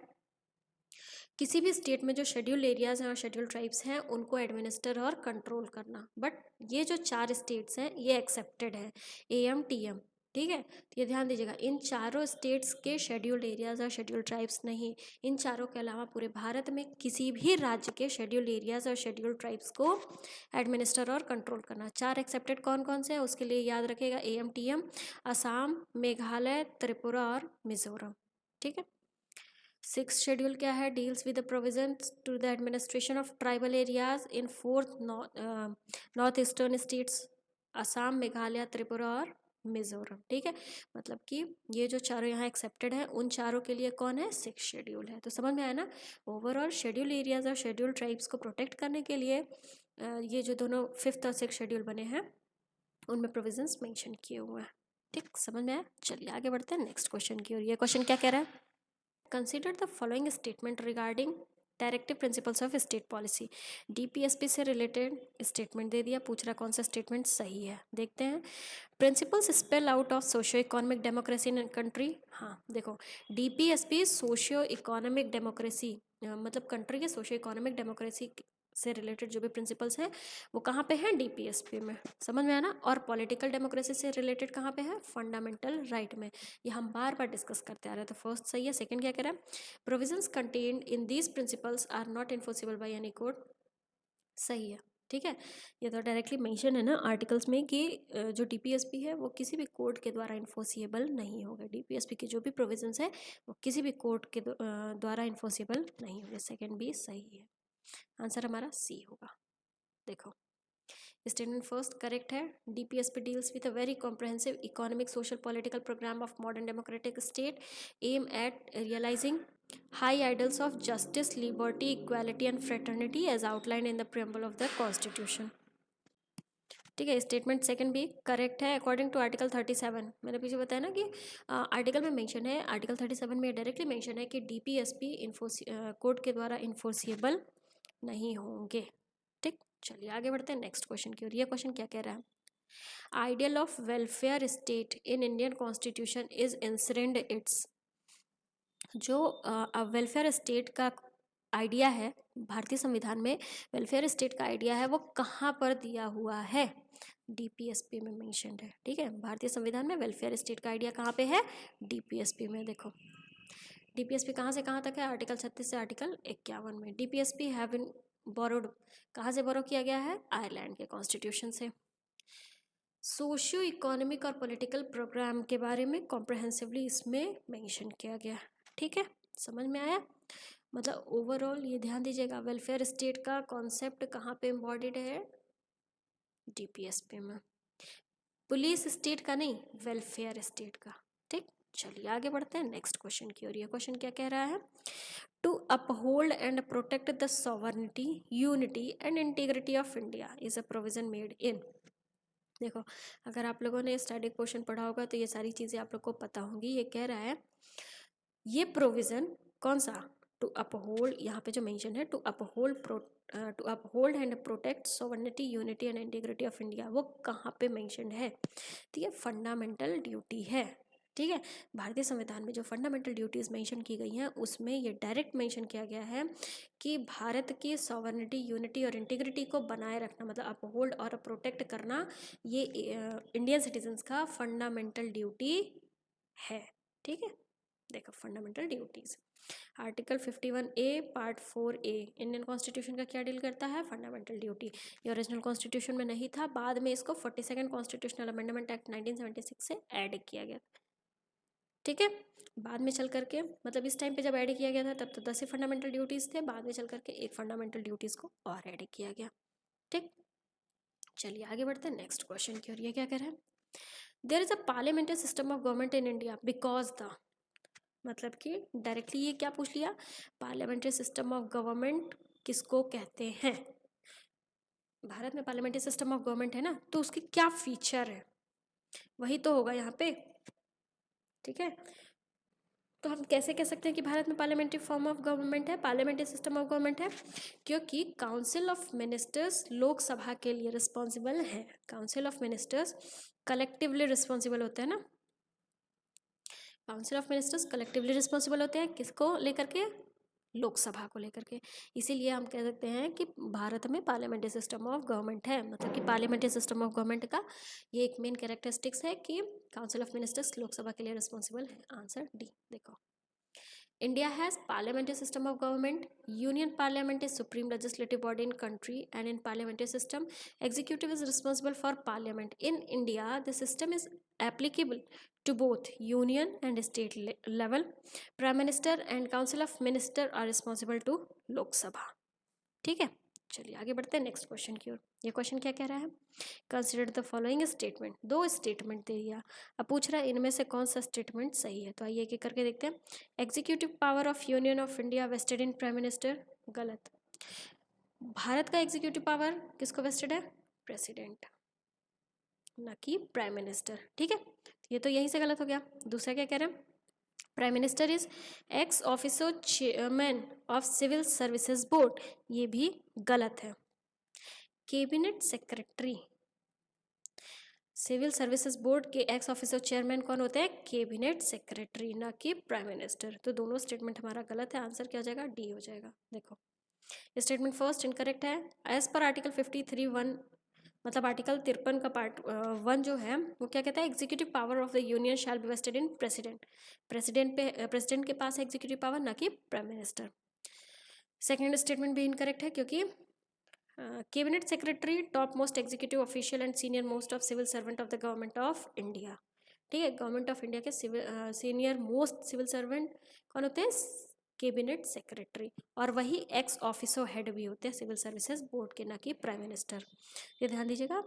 किसी भी स्टेट में जो शेड्यूल एरियाज हैं और शेड्यूल ट्राइब्स हैं उनको एडमिनिस्टर और कंट्रोल करना। बट ये जो 4 स्टेट्स हैं ये एक्सेप्टेड है, AM TM। ठीक है, तो ये ध्यान दीजिएगा, इन चारों स्टेट्स के शेड्यूल्ड एरियाज और शेड्यूल ट्राइब्स नहीं। इन चारों के अलावा पूरे भारत में किसी भी राज्य के शेड्यूल्ड एरियाज और शेड्यूल ट्राइब्स को एडमिनिस्टर और कंट्रोल करना। 4 एक्सेप्टेड कौन कौन से हैं उसके लिए याद रखिएगा, AM TM, असम, मेघालय, त्रिपुरा और मिजोरम। ठीक है, 6th शेड्यूल क्या है? Deals with the provisions to the administration of tribal areas in 4th north eastern states, Assam, Meghalaya, Tripura और मिजोरम। ठीक है, मतलब कि ये जो चारों यहाँ एक्सेप्टेड है उन चारों के लिए कौन है, 6 शेड्यूल है। तो समझ में आया ना। ओवरऑल शेड्यूल एरियाज और शेड्यूल ट्राइब्स को प्रोटेक्ट करने के लिए ये जो दोनों 5th और 6th शेड्यूल बने हैं उनमें प्रोविजंस मेंशन किए हुए हैं। ठीक, समझ में आया। चलिए आगे बढ़ते हैं नेक्स्ट क्वेश्चन की ओर। ये क्वेश्चन क्या कह रहा है, consider the following statement regarding directive principles of state policy. DPSP से रिलेटेड स्टेटमेंट दे दिया, पूछ रहा कौन सा स्टेटमेंट सही है, देखते हैं। Principles spell out of socio economic democracy in country. हाँ देखो, डीपीएसपी सोशियो इकोनॉमिक डेमोक्रेसी मतलब कंट्री के सोशियो इकोनॉमिक डेमोक्रेसी से रिलेटेड जो भी प्रिंसिपल्स हैं वो कहाँ पे हैं, डीपीएसपी में। समझ में आया ना। और पॉलिटिकल डेमोक्रेसी से रिलेटेड कहाँ पे है, फंडामेंटल राइट में। ये हम बार बार डिस्कस करते आ रहे हैं। तो फर्स्ट सही है। सेकंड क्या कह रहा है, provisions contained in these principles are not enforceable by any court. सही है। ठीक है, ये तो डायरेक्टली मेंशन है ना आर्टिकल्स में कि जो डीपीएसपी है वो किसी भी कोर्ट के द्वारा इन्फोर्सिबल नहीं होगा। डीपीएसपी की जो भी प्रोविजंस है वो किसी भी कोर्ट के द्वारा इन्फोर्सिबल नहीं होंगे। सेकंड भी सही है, आंसर हमारा सी होगा। देखो, स्टेटमेंट फर्स्ट करेक्ट है। DPSP deals with a very comprehensive economic social political programme of modern democratic state aim at realising high ideals of justice, liberty, equality and fraternity as outlined in the preamble of the constitution। ठीक है, statement second भी correct है। According to article 37, मैंने पीछे बताया ना कि article में मेंशन है, आर्टिकल 37 में डायरेक्टली मेंशन है कि डीपीएसपी कोर्ट के द्वारा इन्फोर्सिबल नहीं होंगे। ठीक, चलिए आगे बढ़ते हैं नेक्स्ट क्वेश्चन की ओर। ये क्वेश्चन क्या कह रहा है, ideal of welfare state in Indian constitution is enshrined its. जो वेलफेयर स्टेट का आइडिया है भारतीय संविधान में, वेलफेयर स्टेट का आइडिया है वो कहाँ पर दिया हुआ है, डीपीएसपी में मेंशन्ड है। ठीक है, भारतीय संविधान में वेलफेयर स्टेट का आइडिया कहाँ पे है, डीपीएसपी में। देखो, डीपीएसपी कहाँ से कहाँ तक है, आर्टिकल 36 से आर्टिकल 51 में। डीपीएसपी हैव बीन बोरोड, कहाँ से बोरो किया गया है, आयरलैंड के कॉन्स्टिट्यूशन से। सोशियो इकोनॉमिक और पॉलिटिकल प्रोग्राम के बारे में कॉम्प्रहेंसिवली इसमें मेंशन किया गया। ठीक है, समझ में आया। मतलब ओवरऑल ये ध्यान दीजिएगा, वेलफेयर स्टेट का कॉन्सेप्ट कहाँ पे इम्बॉडीड है, डीपीएसपी में। पुलिस स्टेट का नहीं, वेलफेयर स्टेट का। ठीक, चलिए आगे बढ़ते हैं नेक्स्ट क्वेश्चन की ओर। ये क्वेश्चन क्या कह रहा है, to uphold and protect the sovereignty, unity and integrity of India is a provision made in. देखो, अगर आप लोगों ने स्टैटिक पोर्शन पढ़ा होगा तो ये सारी चीज़ें आप लोग को पता होंगी। ये कह रहा है, ये प्रोविज़न कौन सा, टू अपहोल्ड, यहाँ पे जो मेंशन है to uphold and protect sovereignty, unity and integrity of India, वो कहाँ पे मेंशन है। ठीक है, फंडामेंटल ड्यूटी है। ठीक है, भारतीय संविधान में जो फंडामेंटल ड्यूटीज़ मेंशन की गई हैं उसमें ये डायरेक्ट मेंशन किया गया है कि भारत की सॉवरेनिटी, यूनिटी और इंटीग्रिटी को बनाए रखना, मतलब अपहोल्ड और प्रोटेक्ट करना, ये इंडियन सिटीजन्स का फंडामेंटल ड्यूटी है। ठीक है, देखो fundamental duties, article 51A part 4A Indian constitution का क्या डील करता है, फंडामेंटल ड्यूटी। ये ओरिजिनल कॉन्स्टिट्यूशन में नहीं था, बाद में इसको 42nd कॉन्स्टिट्यूशनल अमेंडमेंट एक्ट 1976 से ऐड किया गया। ठीक है, बाद में चल करके, मतलब इस टाइम पे जब ऐड किया गया था तब तो 10 ही फंडामेंटल ड्यूटीज़ थे, बाद में चल करके एक फंडामेंटल ड्यूटीज़ को और ऐड किया गया। ठीक, चलिए आगे बढ़ते हैं नेक्स्ट क्वेश्चन की ओर। ये क्या कह रहा है, there is a parliamentary system of government in India because the, मतलब कि डायरेक्टली ये क्या पूछ लिया, पार्लियामेंट्री सिस्टम ऑफ गवर्नमेंट किसको कहते हैं। भारत में पार्लियामेंट्री सिस्टम ऑफ गवर्नमेंट है ना, तो उसकी क्या फीचर है, वही तो होगा यहाँ पे। ठीक है, तो हम कैसे कह सकते हैं कि भारत में पार्लियामेंट्री फॉर्म ऑफ गवर्नमेंट है, पार्लियामेंट्री सिस्टम ऑफ गवर्नमेंट है, क्योंकि काउंसिल ऑफ मिनिस्टर्स लोकसभा के लिए रिस्पॉन्सिबल है। Council of ministers collectively responsible होते हैं ना, council of ministers collectively responsible होते हैं किसको लेकर के, लोकसभा को लेकर के। इसीलिए हम कह सकते हैं कि भारत में पार्लियामेंट्री सिस्टम ऑफ गवर्नमेंट है, मतलब कि पार्लियामेंट्री सिस्टम ऑफ गवर्नमेंट का ये एक मेन कैरेक्टरिस्टिक्स है कि काउंसिल ऑफ मिनिस्टर्स लोकसभा के लिए रिस्पॉन्सिबल है। Answer D. देखो, India has parliamentary system of government. Union Parliament is supreme legislative body in country, and in parliamentary system, executive is responsible for parliament. In India, the system is applicable to both union and state level. Prime Minister and Council of Minister are responsible to Lok Sabha. ठीक है, चलिए आगे बढ़ते हैं next question की ओर। ये question क्या कह रहा है, कंसिडर द फॉलोइंग स्टेटमेंट। दो स्टेटमेंट दे दिया, अब पूछ रहा है इनमें से कौन सा स्टेटमेंट सही है। तो आइए एक एक करके देखते हैं। Executive power of union of India vested in prime minister, गलत। भारत का एग्जीक्यूटिव पावर किसको वेस्टेड है, प्रेसिडेंट, ना कि प्राइम मिनिस्टर, ठीक है। ये तो यहीं से गलत हो गया। दूसरा क्या कह रहे हैं, prime minister is ex officio chairman of civil services board, ये भी गलत है। Cabinet secretary, civil services board के एक्स ऑफिसर चेयरमैन कौन होते हैं, कैबिनेट सेक्रेटरी, ना कि प्राइम मिनिस्टर। तो दोनों स्टेटमेंट हमारा गलत है, आंसर क्या हो जाएगा, डी हो जाएगा। देखो स्टेटमेंट फर्स्ट इनकरेक्ट है। एज पर आर्टिकल 53(1), मतलब आर्टिकल 53 का पार्ट 1 जो है वो क्या कहता है, executive power of the union shall be vested in president. President के पास है एग्जीक्यूटिव पावर, ना कि प्राइम मिनिस्टर। सेकेंड स्टेटमेंट भी इनकरेक्ट है, क्योंकि cabinet secretary top most executive official and senior most of civil servant of the government of India, ठीक है। गवर्नमेंट ऑफ इंडिया के सीनियर मोस्ट सिविल सर्वेंट कौन होते हैं, कैबिनेट सेक्रेटरी, और वही एक्स ऑफिसो हेड भी होते हैं सिविल सर्विसेज बोर्ड के, ना कि प्राइम मिनिस्टर। ये ध्यान दीजिएगा,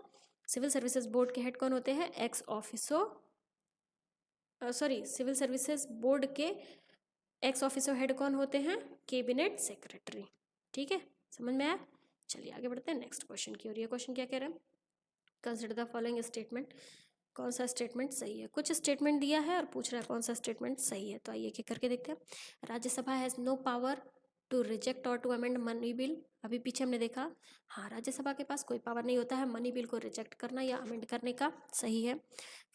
सिविल सर्विसेज बोर्ड के हेड कौन होते हैं, ex officio, sorry civil services board के एक्स ऑफिसो हेड कौन होते हैं, कैबिनेट सेक्रेटरी, ठीक है, समझ में आया। चलिए आगे बढ़ते हैं नेक्स्ट क्वेश्चन की ओर। ये क्वेश्चन क्या कह रहा है, कंसिडर द फॉलोइंग स्टेटमेंट, कौन सा स्टेटमेंट सही है। कुछ स्टेटमेंट दिया है और पूछ रहा है कौन सा स्टेटमेंट सही है। तो आइए एक एक करके देखते हैं। Rajya Sabha has no power to reject और टू अमेंड मनी बिल। अभी पीछे हमने देखा, हाँ राज्यसभा के पास कोई पावर नहीं होता है मनी बिल को रिजेक्ट करना या अमेंड करने का, सही है।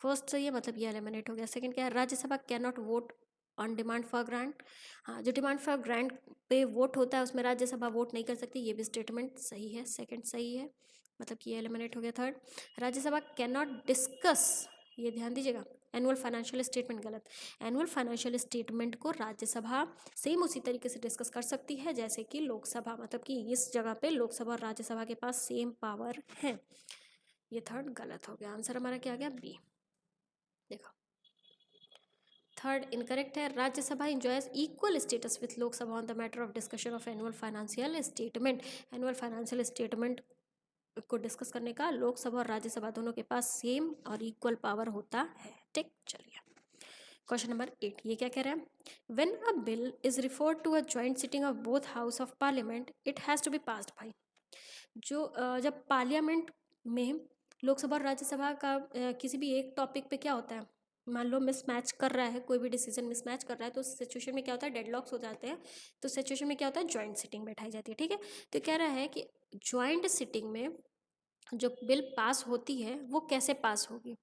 फर्स्ट सही है, मतलब ये एलिमिनेट हो गया। सेकंड क्या है, Rajya Sabha can not vote on demand for grant. हाँ जो डिमांड फॉर ग्रांट पे वोट होता है उसमें राज्यसभा वोट नहीं कर सकती, ये भी स्टेटमेंट सही है, सेकंड सही है, मतलब कि ये एलिमिनेट हो गया। Third, Rajya Sabha can not discuss, ये ध्यान दीजिएगा, एनुअल फाइनेंशियल स्टेटमेंट, गलत। एनुअल फाइनेंशियल स्टेटमेंट को राज्यसभा सेम उसी तरीके से डिस्कस कर सकती है जैसे कि लोकसभा, मतलब कि इस जगह पे लोकसभा और राज्यसभा के पास सेम पावर है। ये थर्ड गलत हो गया, आंसर हमारा क्या आ गया, बी। देखो थर्ड इनकरेक्ट है, Rajya Sabha enjoys equal status with Lok Sabha on the matter of discussion of annual financial statement. Annual financial statement को डिस्कस करने का लोकसभा और राज्यसभा दोनों के पास सेम और इक्वल पावर होता है, ठीक। चलिए क्वेश्चन नंबर 8, ये क्या कह रहा है, when a bill is referred to a joint sitting of both house of parliament it has to be passed by. जो जब पार्लियामेंट में लोकसभा और राज्यसभा का किसी भी एक टॉपिक पे क्या होता है, मान लो मिसमैच कर रहा है, कोई भी डिसीजन मिसमैच कर रहा है, तो उस सिचुएशन में क्या होता है, डेडलॉक्स हो जाते हैं। तो सिचुएशन में क्या होता है, जॉइंट सिटिंग बैठाई जाती है, ठीक है। तो कह रहा है कि जॉइंट सिटिंग में जो बिल पास होती है वो कैसे पास होगी,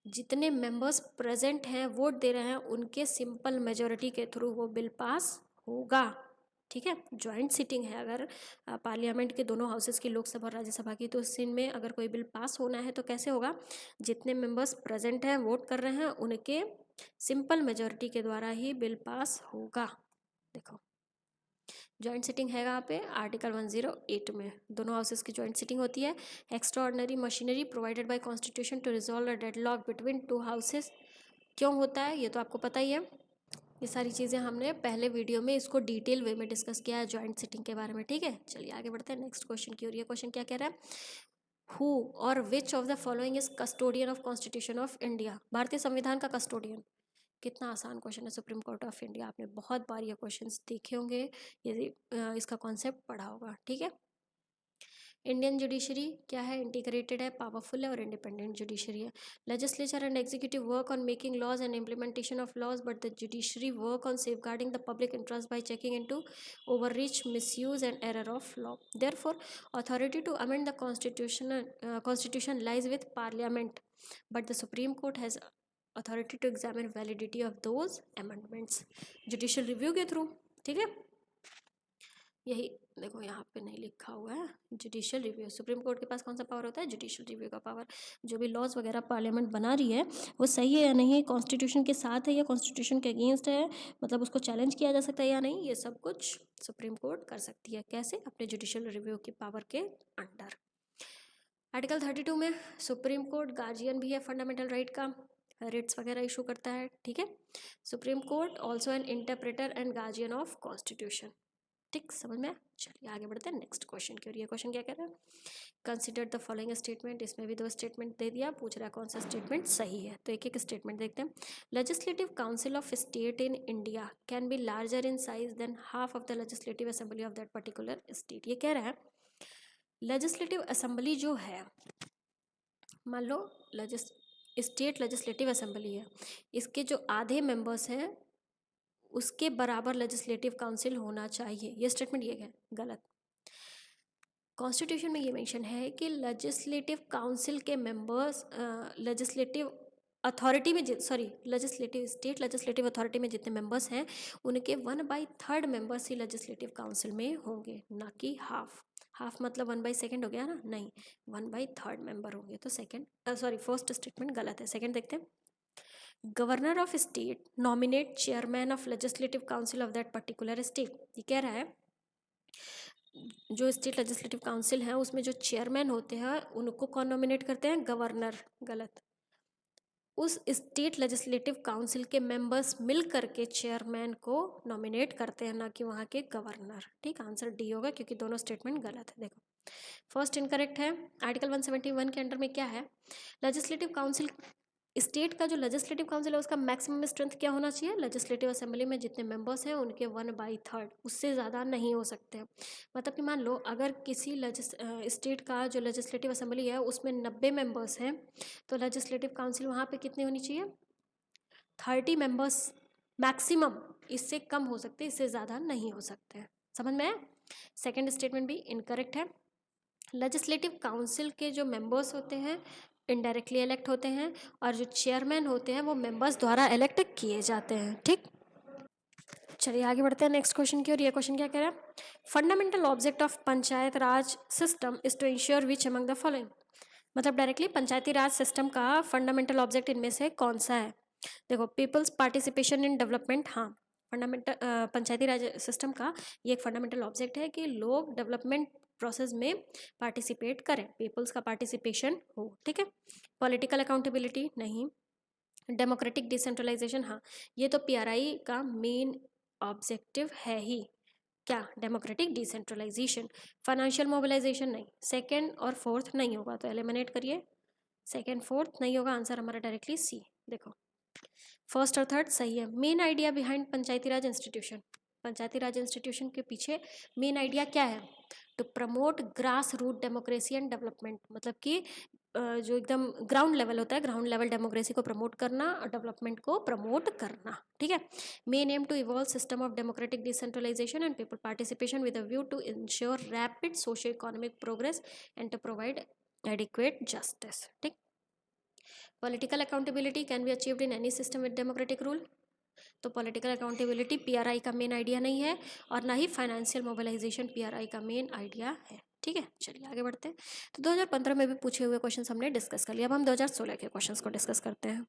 जितने मेंबर्स प्रेजेंट हैं वोट दे रहे हैं उनके सिंपल मेजोरिटी के थ्रू वो बिल पास होगा, ठीक है। जॉइंट सिटिंग है, अगर पार्लियामेंट के दोनों हाउसेस की, लोकसभा और राज्यसभा की, तो इनमें अगर कोई बिल पास होना है तो कैसे होगा, जितने मेंबर्स प्रेजेंट हैं वोट कर रहे हैं उनके सिंपल मेजोरिटी के द्वारा ही बिल पास होगा। देखो जॉइंट सिटिंग है यहाँ पे आर्टिकल 108 में, दोनों हाउसेस की जॉइंट सिटिंग होती है। Extraordinary machinery provided by constitution to resolve a deadlock between two houses. क्यों होता है ये तो आपको पता ही है, ये सारी चीज़ें हमने पहले वीडियो में इसको डिटेल वे में डिस्कस किया है जॉइंट सिटिंग के बारे में, ठीक है। चलिए आगे बढ़ते हैं नेक्स्ट क्वेश्चन की ओर। ये क्वेश्चन क्या कह रहा है, हु और विच of the following is custodian of constitution of India. भारतीय संविधान का कस्टोडियन, कितना आसान क्वेश्चन है, सुप्रीम कोर्ट ऑफ इंडिया। आपने बहुत बार ये क्वेश्चंस देखे होंगे, ये इसका कॉन्सेप्ट पढ़ा होगा, ठीक है। इंडियन जुडिशरी क्या है, इंटीग्रेटेड है, पावरफुल है और इंडिपेंडेंट जुडिशरी है। Legislature and executive work on making laws and implementation of laws, but the judiciary work on safeguarding the public interest by checking into overreach, misuse and error of law. Therefore authority to amend the constitution lies with parliament, but the supreme court has authority to examine validity of those amendments judicial review के through, ठीक है। यही देखो यहाँ पे नहीं लिखा हुआ है, जुडिशियल रिव्यू, सुप्रीम कोर्ट के पास कौन सा पावर होता है, जुडिशियल रिव्यू का पावर। जो भी लॉज वगैरह पार्लियामेंट बना रही है वो सही है या नहीं है, कॉन्स्टिट्यूशन के साथ है या कॉन्स्टिट्यूशन के अगेंस्ट है, मतलब उसको चैलेंज किया जा सकता है या नहीं, ये सब कुछ सुप्रीम कोर्ट कर सकती है। कैसे, अपने जुडिशियल रिव्यू की पावर के अंडर। आर्टिकल 32 में सुप्रीम कोर्ट गार्जियन भी है फंडामेंटल राइट का, रिट्स वगैरह इशू करता है, ठीक है। Supreme court also an interpreter and guardian of constitution, ठीक, समझ में? चलिए आगे बढ़ते हैं नेक्स्ट क्वेश्चन की ओर। ये क्वेश्चन क्या कह रहा है? Consider the following statement. इसमें भी 2 स्टेटमेंट दे दिया, पूछ रहा है कौन सा स्टेटमेंट सही है। तो एक एक स्टेटमेंट देखते हैं। Legislative council of state in India can be larger in size than half of the legislative assembly of that particular state. ये कह रहा है लेजिस्लेटिव असेंबली जो है, मान लो स्टेट लेजिस्लेटिव असेंबली है, इसके जो आधे मेंबर्स हैं उसके बराबर लेजिस्लेटिव काउंसिल होना चाहिए। ये स्टेटमेंट ये है गलत। कॉन्स्टिट्यूशन में ये मेंशन है कि लेजिस्लेटिव काउंसिल के मेंबर्स लेजिस्लेटिव अथॉरिटी में लेजिस्लेटिव स्टेट लेजिस्लेटिव अथॉरिटी में जितने मेंबर्स हैं उनके 1/3 मेंबर्स ही लेजिस्लेटिव काउंसिल में होंगे, ना कि हाफ मतलब 1/2 हो गया ना, नहीं 1/3 मेंबर होंगे। तो फर्स्ट स्टेटमेंट गलत है। सेकंड देखते हैं। Governor of state nominate chairman of legislative council of that particular state. ये कह रहा है जो स्टेट लेजिस्लेटिव काउंसिल है उसमें जो चेयरमैन होते हैं उनको कौन नॉमिनेट करते हैं? गवर्नर। गलत। उस स्टेट लेजिस्लेटिव काउंसिल के मेंबर्स मिल करके चेयरमैन को नॉमिनेट करते हैं, ना कि वहाँ के गवर्नर। ठीक, आंसर डी होगा क्योंकि दोनों स्टेटमेंट गलत है। देखो फर्स्ट इनकरेक्ट है। आर्टिकल 171 के अंडर में क्या है? लेजिस्लेटिव काउंसिल, स्टेट का जो लेजिस्लेटिव काउंसिल है उसका मैक्सिमम स्ट्रेंथ क्या होना चाहिए? लेजिस्लेटिव असेंबली में जितने मेंबर्स हैं उनके 1/3, उससे ज़्यादा नहीं हो सकते हैं। मतलब कि मान लो अगर किसी स्टेट का जो लेजिस्लेटिव असेंबली है उसमें 90 मेंबर्स हैं तो लेजिस्लेटिव काउंसिल वहाँ पे कितनी होनी चाहिए? 30 मेंबर्स मैक्सिमम, इससे कम हो सकते, इससे ज़्यादा नहीं हो सकते हैं। समझ में आया? सेकेंड स्टेटमेंट भी इनकरेक्ट है। लेजिस्लेटिव काउंसिल के जो मेंबर्स होते हैं इनडायरेक्टली इलेक्ट होते हैं और जो चेयरमैन होते हैं वो मेंबर्स द्वारा इलेक्ट किए जाते हैं। ठीक, चलिए आगे बढ़ते हैं नेक्स्ट क्वेश्चन की। और ये क्वेश्चन क्या कह रहा है? Fundamental object of Panchayat Raj system is to ensure which among the following. मतलब डायरेक्टली पंचायती राज सिस्टम का फंडामेंटल ऑब्जेक्ट इनमें से कौन सा है? देखो पीपल्स पार्टिसिपेशन इन डेवलपमेंट, हाँ फंडामेंटल पंचायती राज सिस्टम का ये एक फंडामेंटल ऑब्जेक्ट है कि लोग डेवलपमेंट प्रोसेस में पार्टिसिपेट करें, पीपल्स का पार्टिसिपेशन हो। ठीक है। पॉलिटिकल अकाउंटेबिलिटी नहीं। डेमोक्रेटिक डिसेंट्रलाइजेशन, हाँ ये तो पीआरआई का मेन ऑब्जेक्टिव है ही। क्या? Democratic decentralisation. फाइनेंशियल मोबिलाइजेशन नहीं। सेकेंड और फोर्थ नहीं होगा तो एलिमिनेट करिए। सेकेंड फोर्थ नहीं होगा, आंसर हमारा डायरेक्टली सी। देखो फर्स्ट और थर्ड सही है। मेन आइडिया बिहाइंड पंचायती राज इंस्टीट्यूशन, पंचायती राज इंस्टीट्यूशन के पीछे मेन आइडिया क्या है? To promote grass root democracy and development. मतलब कि जो एकदम ग्राउंड लेवल होता है, ग्राउंड लेवल डेमोक्रेसी को प्रमोट करना और डेवलपमेंट को प्रमोट करना। ठीक है। Main aim to evolve system of democratic decentralisation and people participation with a view to ensure rapid socio economic progress and to provide adequate justice. ठीक। Political accountability can be achieved in any system with democratic rule. तो political accountability PRI का main idea नहीं है और ना ही financial mobilisation PRI का main idea है। ठीक है, चलिए आगे बढ़ते हैं। तो 2015 में भी पूछे हुए क्वेश्चंस हमने डिस्कस कर लिया। अब हम 2016 के क्वेश्चंस को डिस्कस करते हैं।